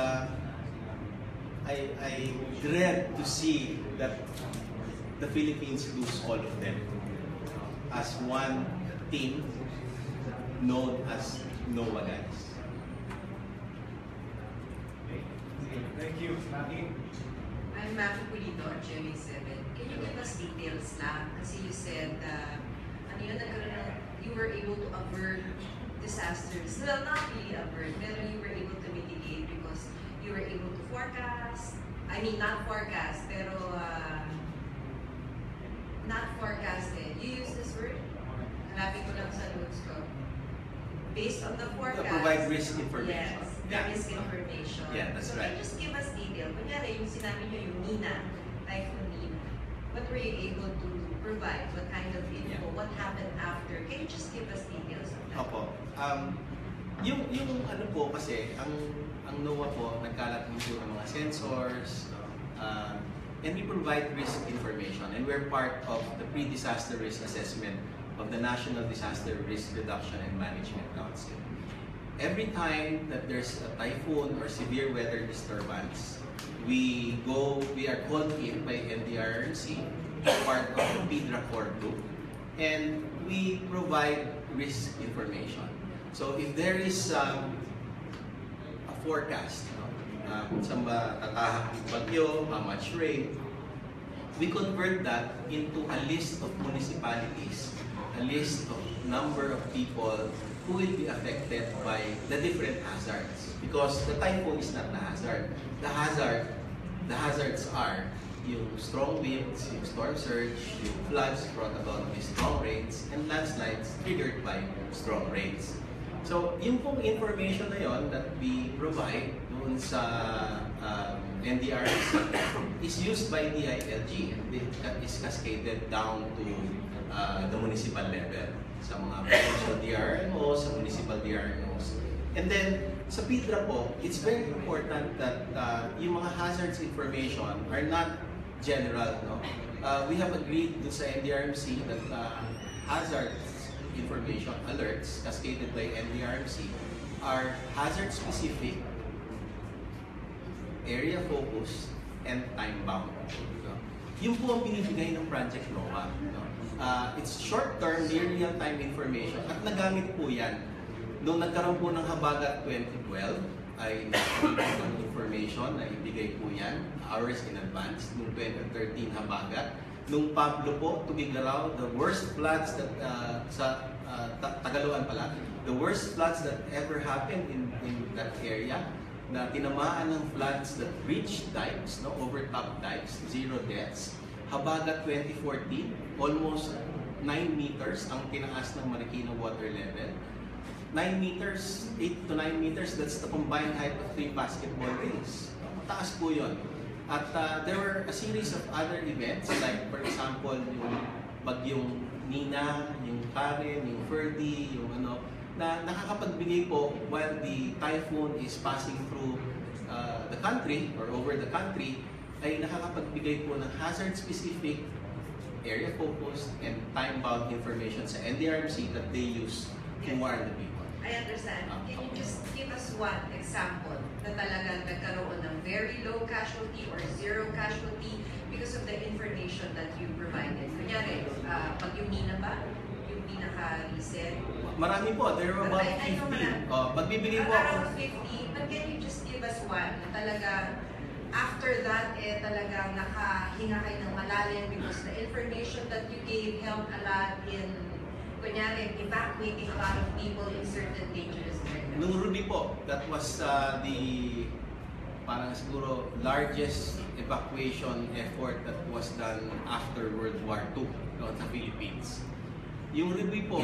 I dread to see that the Philippines lose all of them as one team known as NOAA guys. Thank you, Maki. I'm Maki Pulido at GMA7. Can you give us details lang? Kasi you said, you were able to avert disasters. Well, not really avert, pero you were able to mitigate because you were able to forecast. I mean, not forecast, pero not forecasted. You use this word? Hanapin ko lang sa notes ko. Based on the forecast. Provide risk information. Yes, the risk information. Yeah, that's so right. Can you just give us detail? Kunyari, yung sinabi nyo, yung Nina, Typhoon Nina. What were you able to provide? What kind of info? Yeah. What happened after? Can you just give us details of that? Opo. Yung ano po kasi, ang NOAA po, nagkalat din po ng mga sensors, and we provide risk information, and we're part of the pre-disaster risk assessment of the National Disaster Risk Reduction and Management Council. Every time that there's a typhoon or severe weather disturbance, we are called in by NDRRMC, part of the PIDRA core group, and we provide risk information. So if there is a forecast, saan ba tatahak yung bagyo, how much rain, we convert that into a list of municipalities, a list of number of people who will be affected by the different hazards. Because the typhoon is not the hazard. The hazards are yung strong winds, yung storm surge, yung floods brought about by strong rains, and landslides triggered by strong rains. So, yung pong information na yon that we provide doon sa NDRRMC is used by DILG, and it is cascaded down to the municipal level sa mga provincial DRMOs, sa municipal DRMOs. And then, sa PIDRA po, it's very important that yung mga hazards information are not general. No? We have agreed dun sa NDRRMC that hazards information alerts cascaded by NDRRMC are hazard-specific, area-focused, and time-bound. So, yun po ang binibigay ng Project NOAA. No? It's short-term, near real-time information at nagamit po yan. Noong nagkaroon po ng Habagat 2012, ay ang information na ibigay po yan hours in advance. Noong 2013 Habagat, nung Pablo po, Tugigaraw, the worst floods that sa Tagaloan pala, the worst floods that ever happened in that area, na tinamaan ng floods that breached dikes, no, overtop dikes, 0 deaths. Habagat 2014, almost 9 meters ang tinaas ng Marikina water level. 9 meters, 8 to 9 meters, that's the combined height of 3 basketball rings. Mataas po yun. At there were a series of other events, like for example, yung bagyong Nina, yung Karen, yung Ferdy, yung ano, na nakakapagbigay po while the typhoon is passing through the country or over the country, ay nakakapagbigay po ng hazard-specific, area-focused, and time-bound information sa NDRRMC that they use to warn the people. I understand. Can you just give us one example na talagang nagkaroon ng very low casualty or zero casualty because of the information that you provided? Kunyari, pag yung Nina ba? Yung pinaka-recent? Marami po. There were about 50. Magbibigay po ako. Around 50, but can you just give us one na talaga after that, talagang nakahinga kayo ng malalim because the information that you gave helped a lot in kunyari, evacuating a lot of people in certain dangerous areas. Nung Ruby po, that was the parang siguro largest evacuation effort that was done after World War II sa Philippines. Yung Ruby po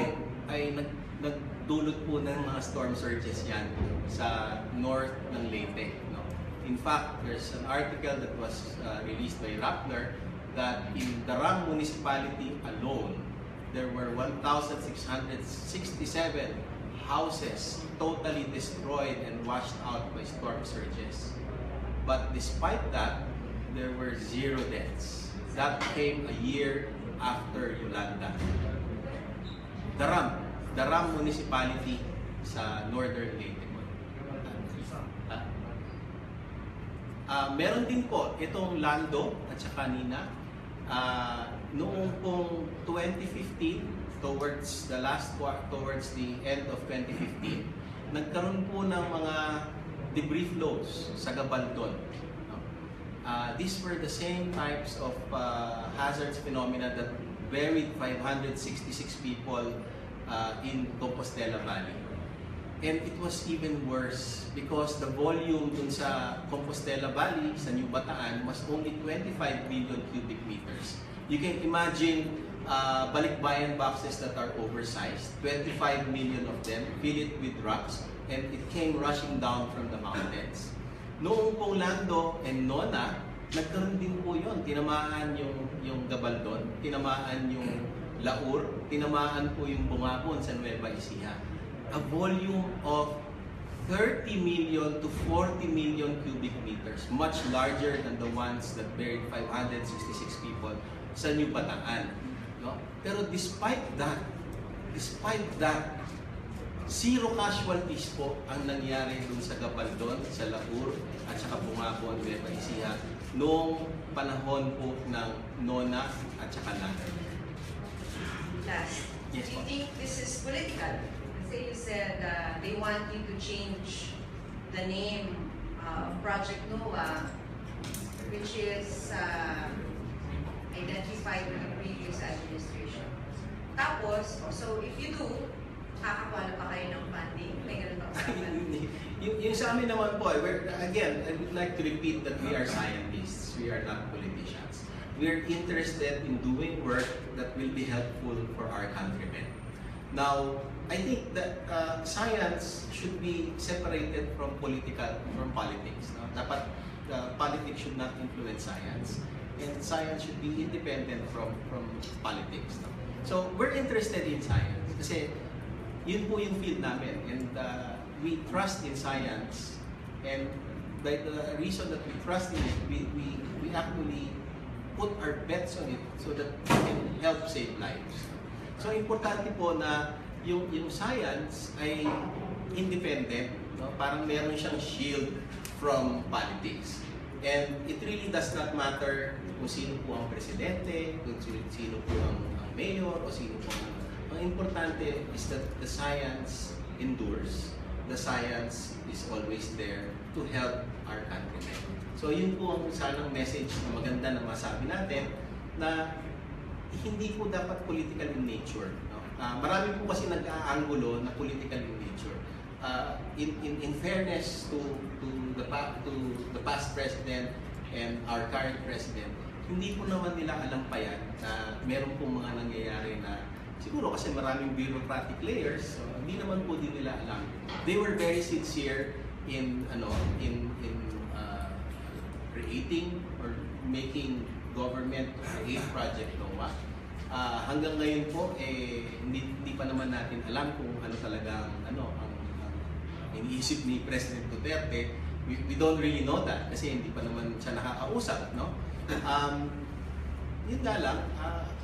ay nagdulot po ng mga storm surges yan sa north ng Leyte. No? In fact, there's an article that was released by Rappler that in Darang Municipality alone, there were 1,667 houses totally destroyed and washed out by storm surges. But despite that, there were 0 deaths. That came a year after Yolanda. Darang Municipality sa Northern Leyte. Meron din po itong Lando at saka Nina. Noong pong 2015, towards the end of 2015, nagkaroon po ng mga debris flows sa Gabaldon. No? These were the same types of hazards phenomena that buried 566 people in Compostela Valley. And it was even worse because the volume dun sa Compostela Valley, sa New Bataan, was only 25 million cubic meters. You can imagine balikbayan boxes that are oversized, 25 million of them, fill it with rocks, and it came rushing down from the mountains. Noong pong Lando and Nona, nagkaroon din po yun. Tinamaan yung Gabaldon, tinamaan yung Laur, tinamaan po yung Bungabon sa Nueva Ecija. A volume of 30 million to 40 million cubic meters, much larger than the ones that buried 566 people sa New Bataan. No? Pero despite that, zero casualties po ang nangyari dun sa Gabaldon, sa Laur, at saka Bungabon, Nueva Ecija, noong panahon po ng Nona at saka Lando. Last, Yes, do you think this is political? Say you said they want you to change the name of Project NOAA, which is identified with the previous administration. Tapos, so if you do, kakakuha pa kayo ng funding? May ganun ba usapan? Yung sa amin naman po, again, I would like to repeat that we are scientists, we are not politicians. We are interested in doing work that will be helpful for our countrymen. Now, I think that science should be separated from politics. No? Dapat politics should not influence science, and science should be independent from politics. No? So we're interested in science kasi yun po yung field namin, and we trust in science, and by the reason that we trust in it, we actually put our bets on it so that we can help save lives. So importante po na yung science ay independent, no? Parang meron siyang shield from politics. And it really does not matter kung sino po ang presidente, kung sino po ang mayor, o sino po ang importante is that the science endures. The science is always there to help our countrymen. So yun po ang sanang message na maganda na masabi natin, na hindi po dapat political in nature. No? Marami po kasi nag-aangulo na political in nature. In fairness to the past president and our current president, hindi po naman nila alam pa yan na meron po mga nangyayari na siguro kasi maraming bureaucratic layers, so hindi naman po din nila alam. They were very sincere in creating or making government create Project NOAA. Hanggang ngayon po hindi pa naman natin alam kung ano talaga ang iniisip ni President Duterte. We don't really know that kasi hindi pa naman siya nakakausap, no? Yun nga lang,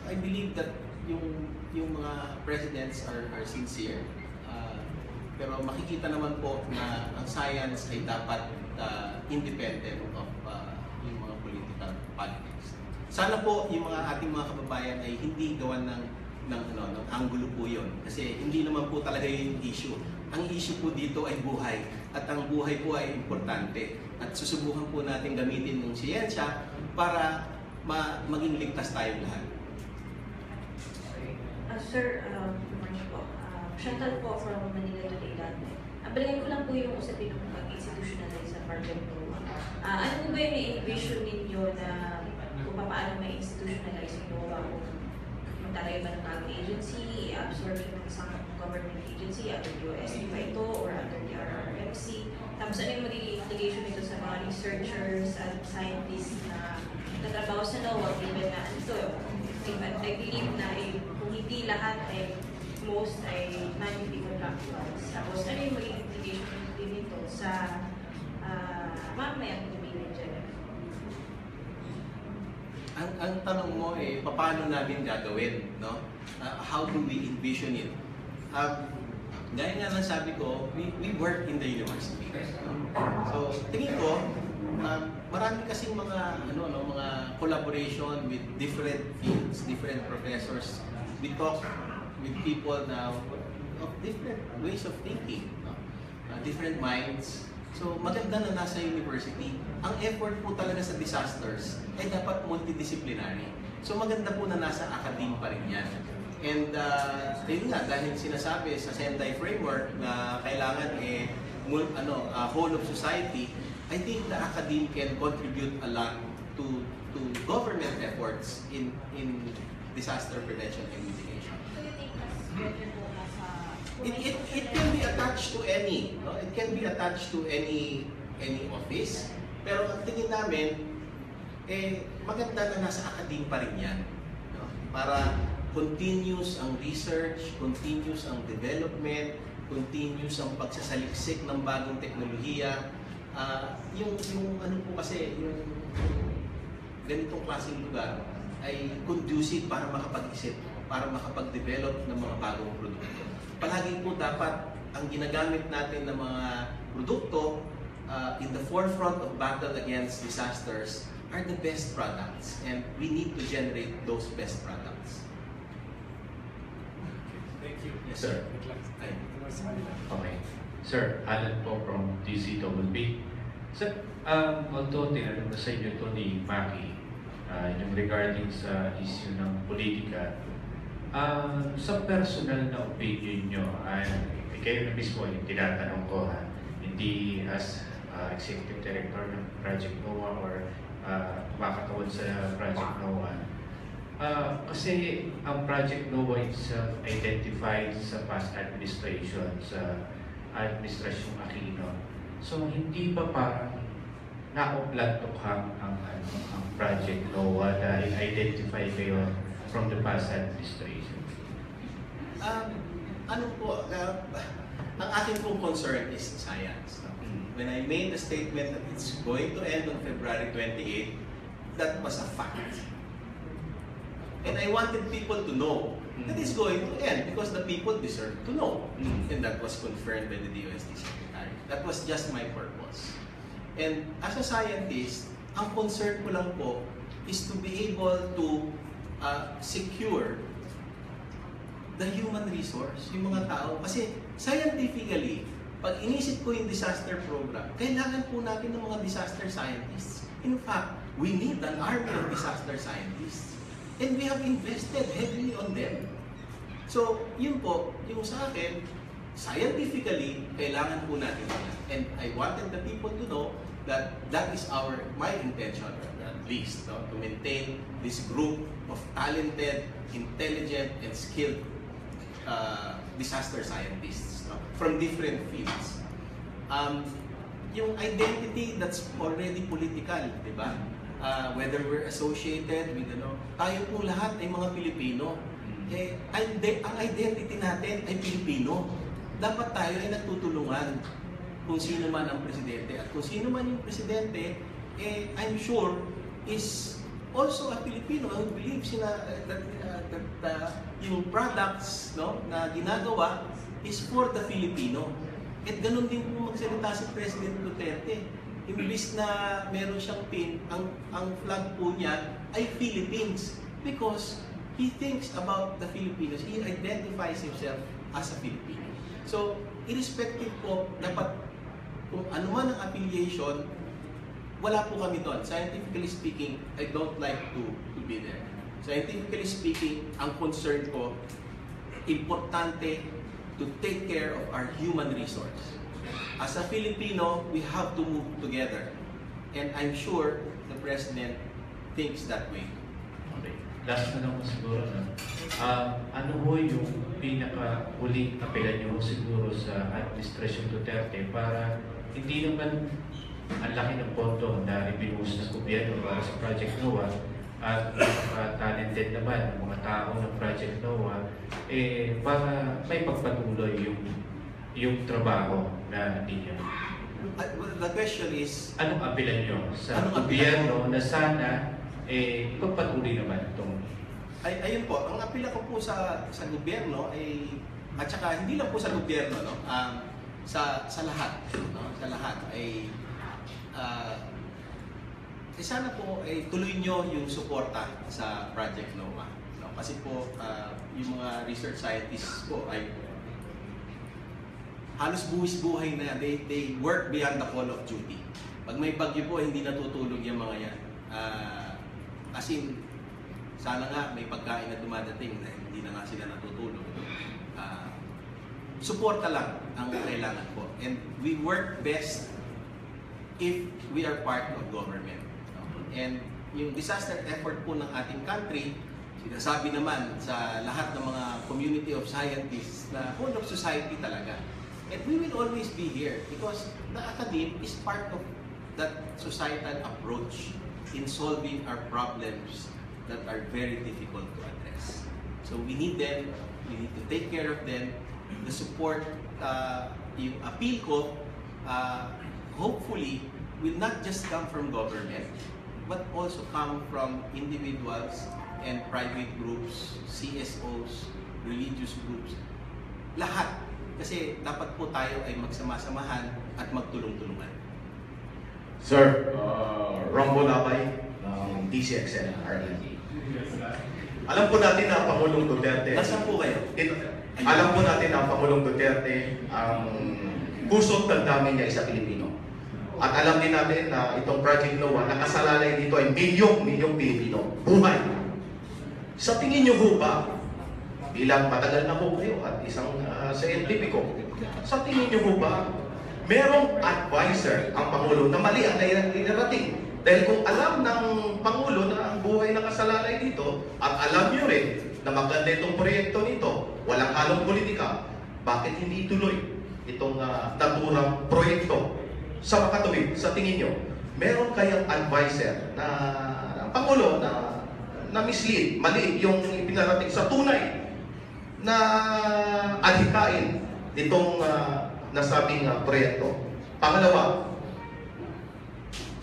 I believe that yung mga presidents are sincere. Pero makikita naman po na ang science ay dapat independent of yung mga political politics. Sana po yung ating mga kababayan ay hindi gawan ng anggulo po yun. Kasi hindi naman po talaga yung issue. Ang issue po dito ay buhay. At ang buhay po ay importante. At susubukan po natin gamitin ng siyensya para maging ligtas tayong lahat. Sir, good morning po. Chantal po from Manila Today. Balikan ko lang po yung usapin ng pag-institutionalize sa Project NOAA. Ano po ba yung envision ninyo na kung paano may institutionalize yung NOAA? Kung talaga ba ng bagong agency, absorption ng isang government agency, under USD ba ito, or under the RRMC? Tapos ano yung magiging implication nito sa mga researchers at scientists na nagtrabaho sa NOAA, given na ito, I believe na kung hindi lahat ay most ay non-unique contractuals. Tapos ano yung magiging implication din nito sa mamayang domain in general? Ang tanong mo paano namin gagawin, no? How do we envision it? Gaya nga lang sabi ko, we work in the university. No? So, tingin ko, marami kasing mga mga collaboration with different fields, different professors. We talk with people now of different ways of thinking, different minds. So maganda na nasa university. Ang effort po talaga sa disasters ay dapat multidisciplinary. So maganda po na nasa academe pa rin yan. And yun nga, dahil sinasabi sa Sendai framework na kailangan whole of society, I think the academe can contribute a lot to government efforts in disaster prevention and mitigation. It can be attached to any, no? It can be attached to any office. Pero ang tingin namin, maganda na nasa academe pa rin yan, no? Para continuous ang research, continuous ang development, continuous ang pagsasaliksik ng bagong teknolohiya. Yung ano po kasi, yung ganitong klaseng lugar ay conducive para makapag-isip, para makapag-develop ng mga bagong produkto. Palagi po dapat ang ginagamit natin ng mga produkto in the forefront of battle against disasters are the best products, and we need to generate those best products. Thank you. Yes, sir. Okay. Sir, Alan po from DCWB. Sir, although tinanong na sa inyo ito ni Maki, yung regarding sa issue ng politika, sa personal na opinion nyo, kayo na mismo yung tinatanong ko, hindi as Executive Director ng Project NOAA or makatawad sa Project NOAA. Kasi ang Project NOAA itself identified sa past administration, sa Administrasyong Aquino. So hindi pa parang nauplantukhang ang Project NOAA dahil identify kayo from the past administration? Ang akin pong concern is science. When I made the statement that it's going to end on February 28, that was a fact. And I wanted people to know that it's going to end because the people deserve to know. And that was confirmed by the DOST Secretary. That was just my purpose. And as a scientist, ang concern ko lang po is to be able to secure the human resource, yung mga tao. Kasi scientifically, pag inisip ko yung disaster program, kailangan po natin ng mga disaster scientists. In fact, we need an army of disaster scientists. And we have invested heavily on them. So, yun po, yung sa akin, scientifically, kailangan po natin yan. And I wanted the people to know that that is my intention, at least, no? To maintain this group of talented, intelligent, and skilled disaster scientists, no? From different fields. Yung identity that's already political, di ba? Whether we're associated with, tayo po lahat ay mga Pilipino. Ang identity natin ay Pilipino. Dapat tayo ay nagtutulungan kung sino man ang presidente. At kung sino man yung presidente, I'm sure is also a Filipino who believes that yung products, no, na ginagawa is for the Filipino. At ganun din po magsalita si President Duterte. Imbis na meron siyang pin, ang flag po niya ay Philippines because he thinks about the Filipinos. He identifies himself as a Filipino. So, irrespective po, dapat kung ano man ang affiliation, wala po kami doon. Scientifically speaking, I don't like to be there. Scientifically speaking, ang concern ko, importante to take care of our human resource. As a Filipino, we have to move together. And I'm sure the President thinks that way. Okay. Last na lang siguro. Ano ho yung pinaka-uling apela nyo siguro sa Administrasyon Duterte para hindi naman ang laki ng pondo na ibinuhos ng gobyerno para sa Project NOAA at talented naman ng mga tao ng Project NOAA para may pagpatuloy yung trabaho na ninyo. The question is, anong apela nyo sa gobyerno na sana ipagpatuloy naman itong... Ayun po, ang apela ko po sa gobyerno ay, at saka hindi lang po sa gobyerno, no? Sa lahat, no? Sa lahat ay sana po tuloy nyo yung suporta sa Project NOAA. No? Kasi po, yung mga research scientists po ay halos buwis-buhay na. They work beyond the call of duty. Pag may bagyo po, hindi natutulog yung mga yan. As in, sana nga may pagkain na dumadating na hindi na nga sila natutulog. Suporta lang ang kailangan po. And we work best if we are part of government. And yung disaster effort po ng ating country, sinasabi naman sa lahat ng mga community of scientists na whole of society talaga. And we will always be here because the academe is part of that societal approach in solving our problems that are very difficult to address. So we need them, we need to take care of them. The support, yung appeal ko, hopefully, will not just come from government, but also come from individuals and private groups, CSOs, religious groups, lahat. Kasi dapat po tayo ay magsama-samahan at magtulong-tulungan. Sir, Rombo Labay ng DCXN RLD. Alam po natin na Pangulong Duterte. Nasaan po kayo? Alam po natin na Pangulong Duterte ang puso't damdamin niya sa Pilipino. At alam din natin na itong Project NOAA, nakasalalay dito ay milyong Pilipino. Buhay. Sa tingin niyo ho ba, bilang matagal na po kayo at isang scientifico, sa tingin niyo ho ba, merong advisor ang Pangulo na mali ang narating? Dahil kung alam ng Pangulo na ang buhay nakasalalay dito, at alam niyo rin na maganda itong proyekto nito, walang halong politika, bakit hindi ituloy itong naturang proyekto? Sa makatuwid, sa tingin nyo, meron kayang advisor na Pangulo na mislead, mali yung ipinarating sa tunay na adhikain itong nasabing proyekto? Pangalawa,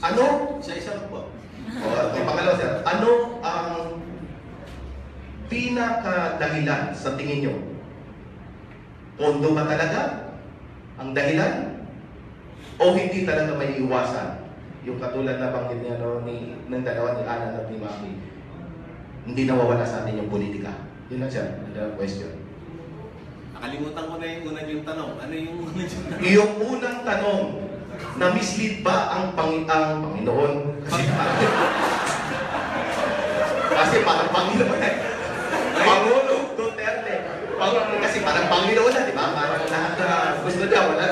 ano? Isa-isa lang po. Pangalawa, sir, ano ang pinakadahilan sa tingin nyo? Pondo ba talaga ang dahilan? O hindi talaga may iwasan? Yung katulad na banggit niya ng dalawa ni Alan at ni Maki, hindi nawawala sa atin yung politika. Yun lang siya, the question. Nakalimutan ko na yung unang yung tanong. Ano yung unang yung tanong? Yung unang tanong, na mislead ba ang Panginoon? Kasi parang Panginoon eh. Pangulong Duterte. Kasi parang Panginoon na, di ba? Parang lahat na gusto niya, wala.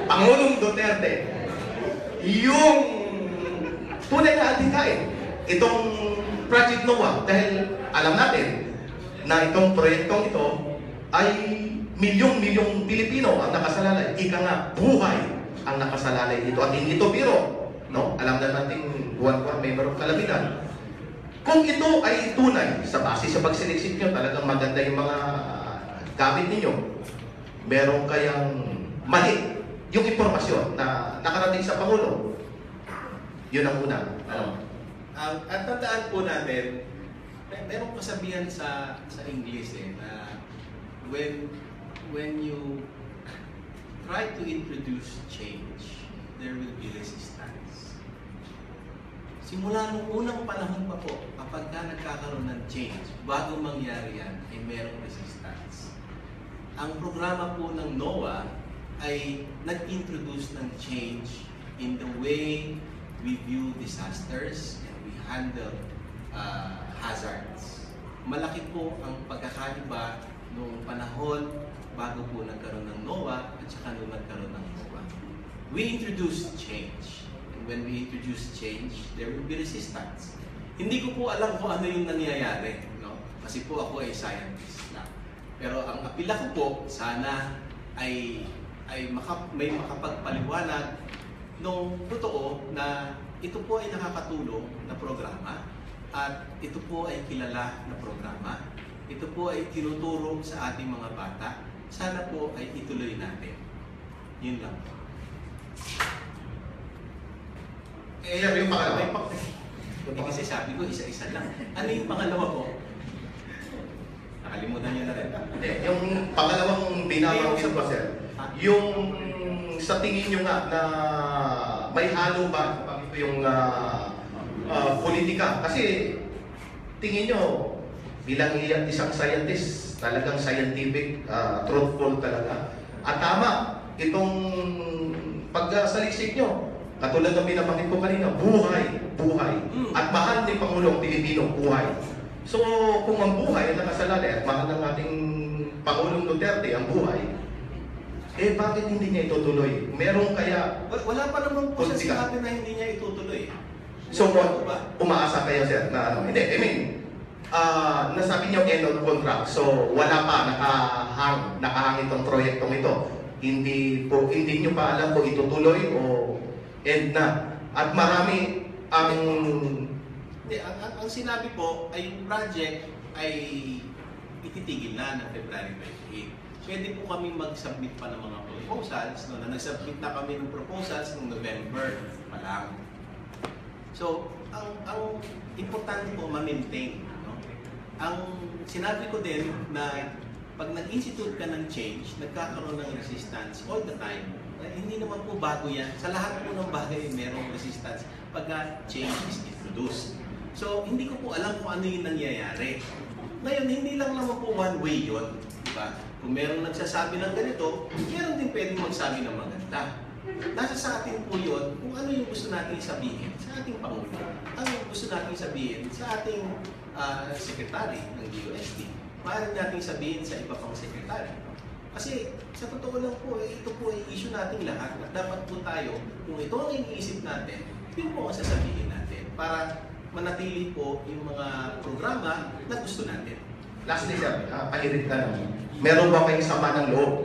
Pangulong Duterte, yung tunay na adhikain, itong Project NOAA, dahil alam natin na itong proyektong ito ay milyong Pilipino ang nakasalalay. Ika nga, buhay ang nakasalalay dito. At hindi ito biro. No? Alam na natin, buwan-buwan may merong kalamitan. Kung ito ay tunay, sa base sa pagsiliksik nyo, talagang maganda yung mga gamit ninyo, meron kayang mali yung impormasyon na nakarating sa Pangulo. Yun ang una. At tandaan po natin, merong kasabihan sa English na when you try to introduce change, there will be resistance. Simula nung unang panahon pa po, kapag nagkakaroon ng change, bago mangyari yan, ay merong resistance. Ang programa po ng NOAA ay nag-introduce ng change in the way we view disasters and we handle hazards. Malaki po ang pagkakaiba noong panahon bago po nagkaroon ng NOAA at saka nung nagkaroon ng NOAA. We introduce change. And when we introduce change, there will be resistance. Hindi ko po alam kung ano yung nangyayari, no? Kasi po ako ay scientist na. Pero ang apila ko po, sana ay may makapagpaliwanag nung totoo na ito po ay nakakatulong na programa at ito po ay kilala na programa. Ito po ay tinuturo sa ating mga bata. Sana po ay ituloy natin. Yun lang po. Yung pangalawa. Kasi sabi ko, isa-isa lang. Ano yung pangalawa po? Nakalimutan niyo na rin. Yung pangalawang binabanggit ko, sir, yung sa tingin nyo nga na may halo ba yung politika. Kasi tingin nyo, bilang isang scientist, talagang scientific, truthful talaga. At tama, itong pagsaliksik nyo, katulad ng binabanggit ko kanina, buhay. At mahal ni Pangulong Pilipino, buhay. So, kung ang buhay ay nakasalalay at mahal ng ating Pangulong Duterte ang buhay, bakit hindi niya itutuloy? Meron kaya... Wala pa naman po siya sinabi na hindi niya itutuloy. So, umaasa kayo, sir, na ano? Hindi, I mean, nasabi niyo end of contract. So, wala pa nakahang itong proyektong ito. Hindi niyo pa alam kung itutuloy o end na. At marami ang... Hindi, ang sinabi po ay yung project ay ititigil na ng February 28. Pwede po kami mag-submit pa ng mga proposals. No? Nag-submit na kami ng proposals noong November pa lang. So, ang importante po ma-maintain. No? Ang sinabi ko din na pag nag-institute ka ng change, nagkakaroon ng resistance all the time. Hindi naman po bago yan. Sa lahat po ng bagay, merong resistance pagka change is introduced. So, hindi ko po alam kung ano yung nangyayari. Ngayon, hindi lang naman po one way yun. Diba? Kung merong nagsasabi ng ganito, meron din pwedeng magsabi ng maganda. Nasa sa atin po yun kung ano yung gusto natin sabihin sa ating Pangulo. Ano yung gusto natin sabihin sa ating sekretary ng DOST. Maaari natin sabihin sa iba pang sekretary. Kasi sa totoo lang po, ito po ay issue natin lahat at dapat po tayo, kung ito ang iniisip natin, yun po ang sasabihin natin para manatili po yung mga programa na gusto natin. Lastly, sir, pahirit ka naman. Meron ba kayong sama ng loob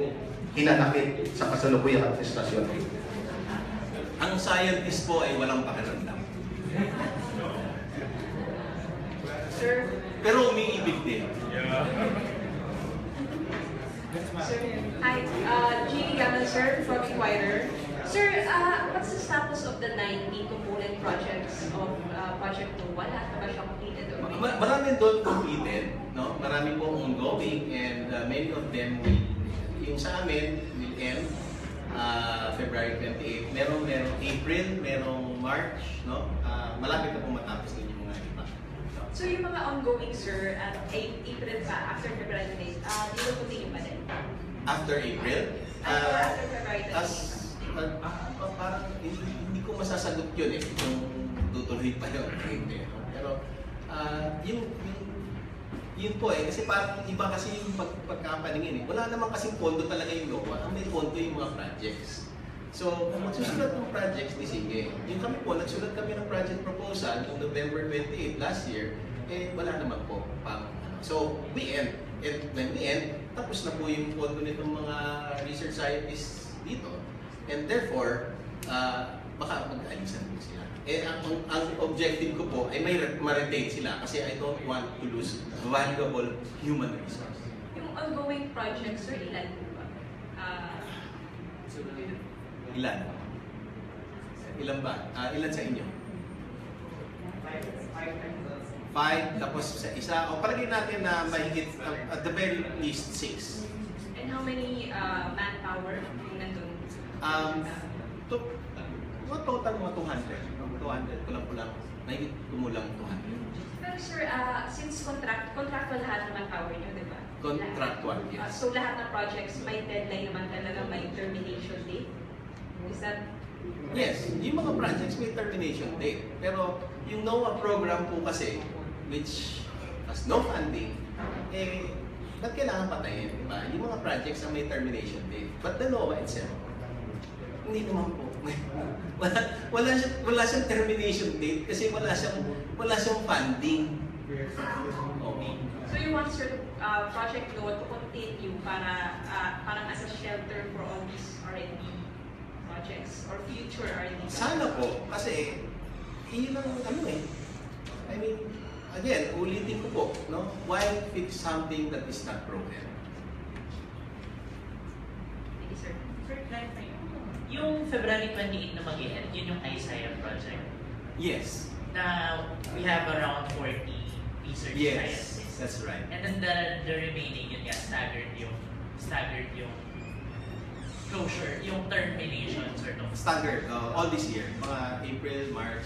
hinanakit sa kasalukuyang administrasyon? Ang scientist po ay walang pakiramdam. Sir, pero umiibig din. Sir, hi, Jeannie Gammon, sir, from Inquirer. Sir, what's the status of the 90 component projects of Project NOVA? Lahat na ba siya completed already? Marami doon completed, no? Marami pong ongoing and many of them yung sa amin will end February 28. Merong April, merong March, no? Malapit na po matapos din yung mga iba. So yung mga ongoing, sir, at April pa, after February 28, di ba continue pa din? After April? After February 28. Parang hindi ko masasagot yun kung tutuloy pa yun. Pero yun po kasi parang iba kasi yung pagkapaningin Wala naman kasing pondo talaga yung NOVA. Ang may pondo yung mga projects. So, kung magsusulat ng projects, di sige. Yung kami po, nagsulat kami ng project proposal noong November 28 last year, wala naman po. So, we end. And when we end, tapos na po yung pondo nitong mga research scientists dito. And therefore, baka mag-aalisan po sila. Ang objective ko po ay ma-retain sila kasi I don't want to lose valuable human resource. Yung ongoing projects, sir, ilan po ba? Ilan? Ilan ba? Ilan sa inyo? 5, tapos sa isa. O palagay natin na mahigit, at the very least 6. And how many manpower yung nandun? Total mga 200. Kulang-kulang. Mahigit kumulang 200. Pero sir, since contractual lahat ng manpower nyo, di ba? Contractual, yes. So lahat ng projects may deadline naman talaga, may termination date? Is that? Yes, yung mga projects may termination date. Pero yung NOAA program po kasi, which has no funding, ba't kailangan patayin, di ba? Yung mga projects na may termination date. But the NOAA itself, hindi naman po. wala siyang termination date kasi wala siyang funding. Okay. So you want sir, Project NOAA to continue para parang as a shelter for all these R&D projects or future R&D? Sana po, kasi yun ang I mean, again, ulitin ko po, no? Why fix something that is not broken? Thank you, sir. Sir, clarify. Yung February 28 na mag-end, yun yung ISIA project? Yes. Na we have around 40 research scientists. That's right. And then the remaining, yun staggered yung closure, yung termination sort of. Staggered, all this year. Mga April, March.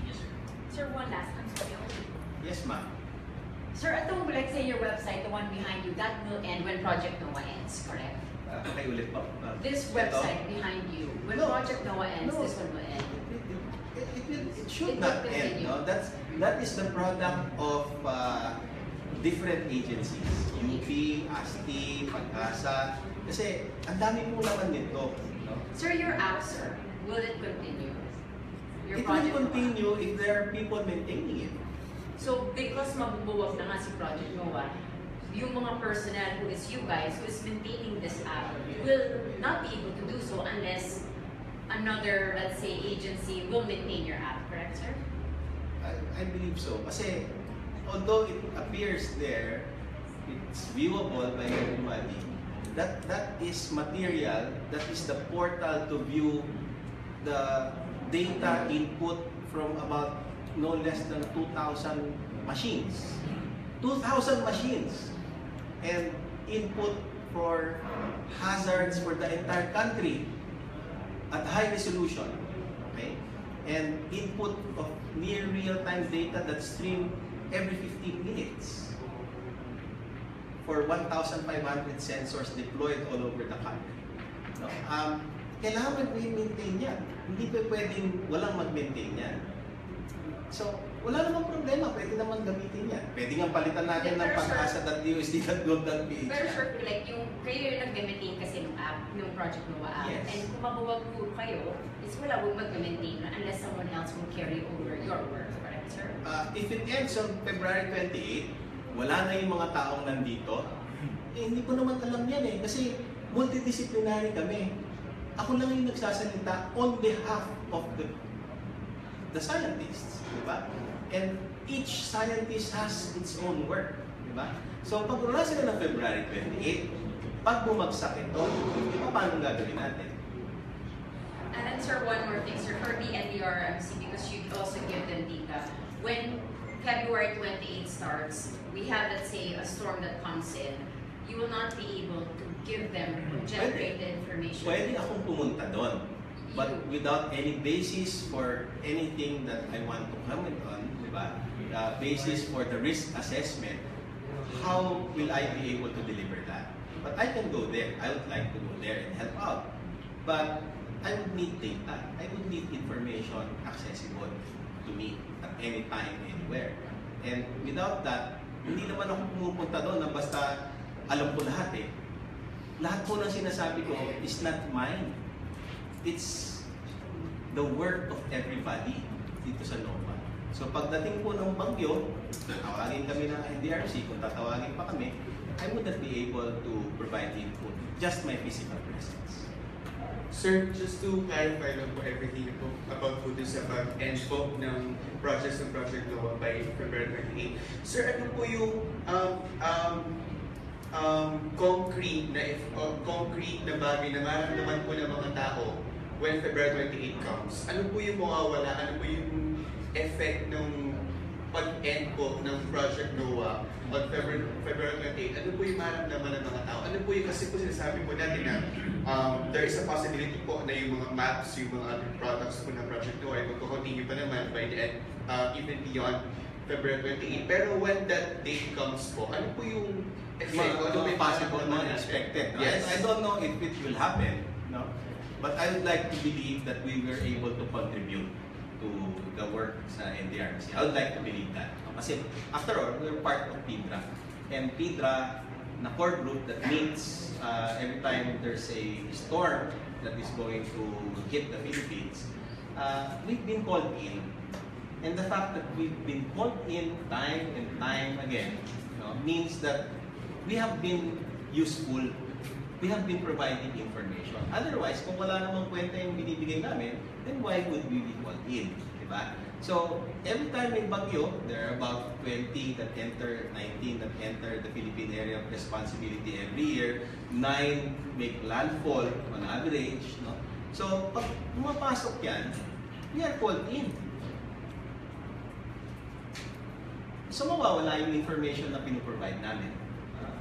Yes, sir. Sir, one last. I'm sorry. Yes, ma'am. Sir, atong, let's say your website, the one behind you, that will end when Project NOAA ends, correct? Okay, ulit po. This Ito? website behind you, when No. Project NOAA ends, No. this one will end. It should It not will end. continue. No? That is the product of different agencies. UP, ASTI, Pag-asa. Kasi ang dami po naman nito. No? Sir, your app, sir, will it continue? Your It will Project NOAA? continue if there are people maintaining it. So, because mabubuwag na nga si Project NOAA, yung mga personnel who is you guys, who is maintaining this app, will not be able to do so unless another, let's say, agency will maintain your app, correct, sir? I believe so. Kasi although it appears there, it's viewable by everybody, that is material, that is the portal to view the data input from about no less than 2,000 machines. 2,000 machines! And input for hazards for the entire country at high resolution. Okay? And input of near real-time data that stream every 15 minutes for 1,500 sensors deployed all over the country. No? Kailangan mag-maintain yan. Hindi pa pwedeng walang mag-maintain yan. So, wala namang problema. Pwede naman gamitin yan. Pwede nga palitan natin ng pag-asa.usd.gov.ph. Pero sure, like yung kayo yung nag-maintain kasi ng app, ng Project NOAA app. Yes. And kung mabuwag po kayo, is wala wong mag-maintain unless someone else will carry over your work, correct, sir? If it ends on February 28, wala na yung mga taong nandito, hindi ko naman alam yan eh. Kasi multidisciplinary kami. Ako lang yung nagsasalita on behalf of the scientists, di ba? And each scientist has its own work, di ba? So pag wala sila ng February 28, pag bumagsak ito, paano gagawin natin? And then sir, one more thing, sir, for the NDRMC, because you also give them data. When February 28 starts, we have, let's say, a storm that comes in, you will not be able to give them generated information. Pwede akong pumunta doon. But without any basis for anything that I want to comment on, di ba? Basis for the risk assessment, how will I be able to deliver that? But I can go there. I would like to go there and help out. But I would need data. I would need information accessible to me at any time, anywhere. And without that, hindi naman ako pumupunta doon na basta alam ko lahat eh. Lahat po ng sinasabi ko is not mine. It's the work of everybody dito sa NOAA. So pagdating po ng bagyo, tawagin kami ng NDRC, kung tatawagin pa kami, I would not be able to provide input, just my physical presence. Sir, just to clarify lang po everything po about po this about end po ng Project NOAA by February 28. Sir, ano po yung concrete na bagay na mararamdaman po ng mga tao when February 28 comes? Ano po yung mawawala? Ano po yung effect ng pag-end po ng Project NOAA on February 28? Ano po yung mararamdaman ng mga tao? Ano po yung, kasi po sinasabi po natin na there is a possibility po na yung mga maps, yung mga other products po ng Project NOAA ay magko-continue pa naman by the end, even beyond February 28. Pero when that date comes po, ano po yung effect? Ano po yung possible, unexpected. Yes. I don't know if it will happen, no? But I would like to believe that we were able to contribute to the work sa NDRC. I would like to believe that. Kasi after all, we're part of PIDRA. And PIDRA, na core group that meets every time there's a storm that is going to hit the Philippines, we've been called in. And the fact that we've been called in time and time again, means that we have been useful, we have been providing information. Otherwise, kung wala namang kwenta yung binibigay namin, then why would we be called in? Diba? So, every time may bagyo, there are about 20 that enter, 19 that enter the Philippine Area of Responsibility every year. 9 make landfall on average. No? So, pag pumapasok yan, we are called in. So, mawawala yung information na pinuprovide namin.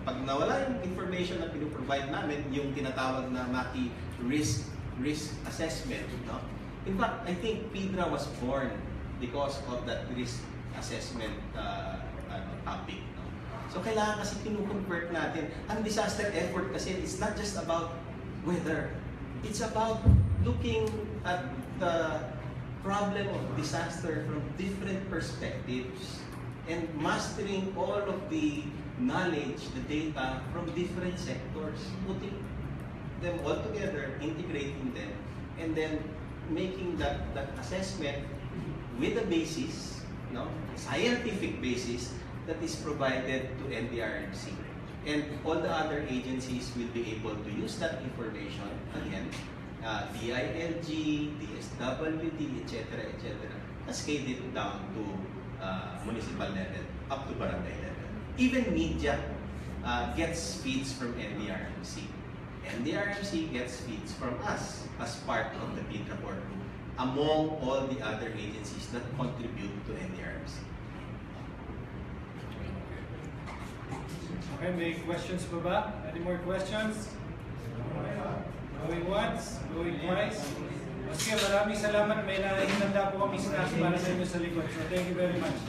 Pag nawala yung information na pinuprovide namin, yung tinatawag na MACI risk assessment, no? In fact, I think PIDRA was born because of that risk assessment topic. No? So kailangan kasi kinu-convert natin. Ang disaster effort kasi it's not just about weather. It's about looking at the problem of disaster from different perspectives and mastering all of the knowledge, the data from different sectors, putting them all together, integrating them, and then making that assessment with a basis, no, scientific basis that is provided to NDRMC. And all the other agencies will be able to use that information, again, DILG, DSWD, etc., cascade it down to municipal level, up to barangay level. Even media gets feeds from NDRMC. NDRMC gets feeds from us as part of the PID report among all the other agencies that contribute to NDRMC. Okay, may questions pa ba? Any more questions? Going once, going twice. Sige, maraming salamat. May nahinanda po kami snacks para sa inyo sa likod. So thank you very much.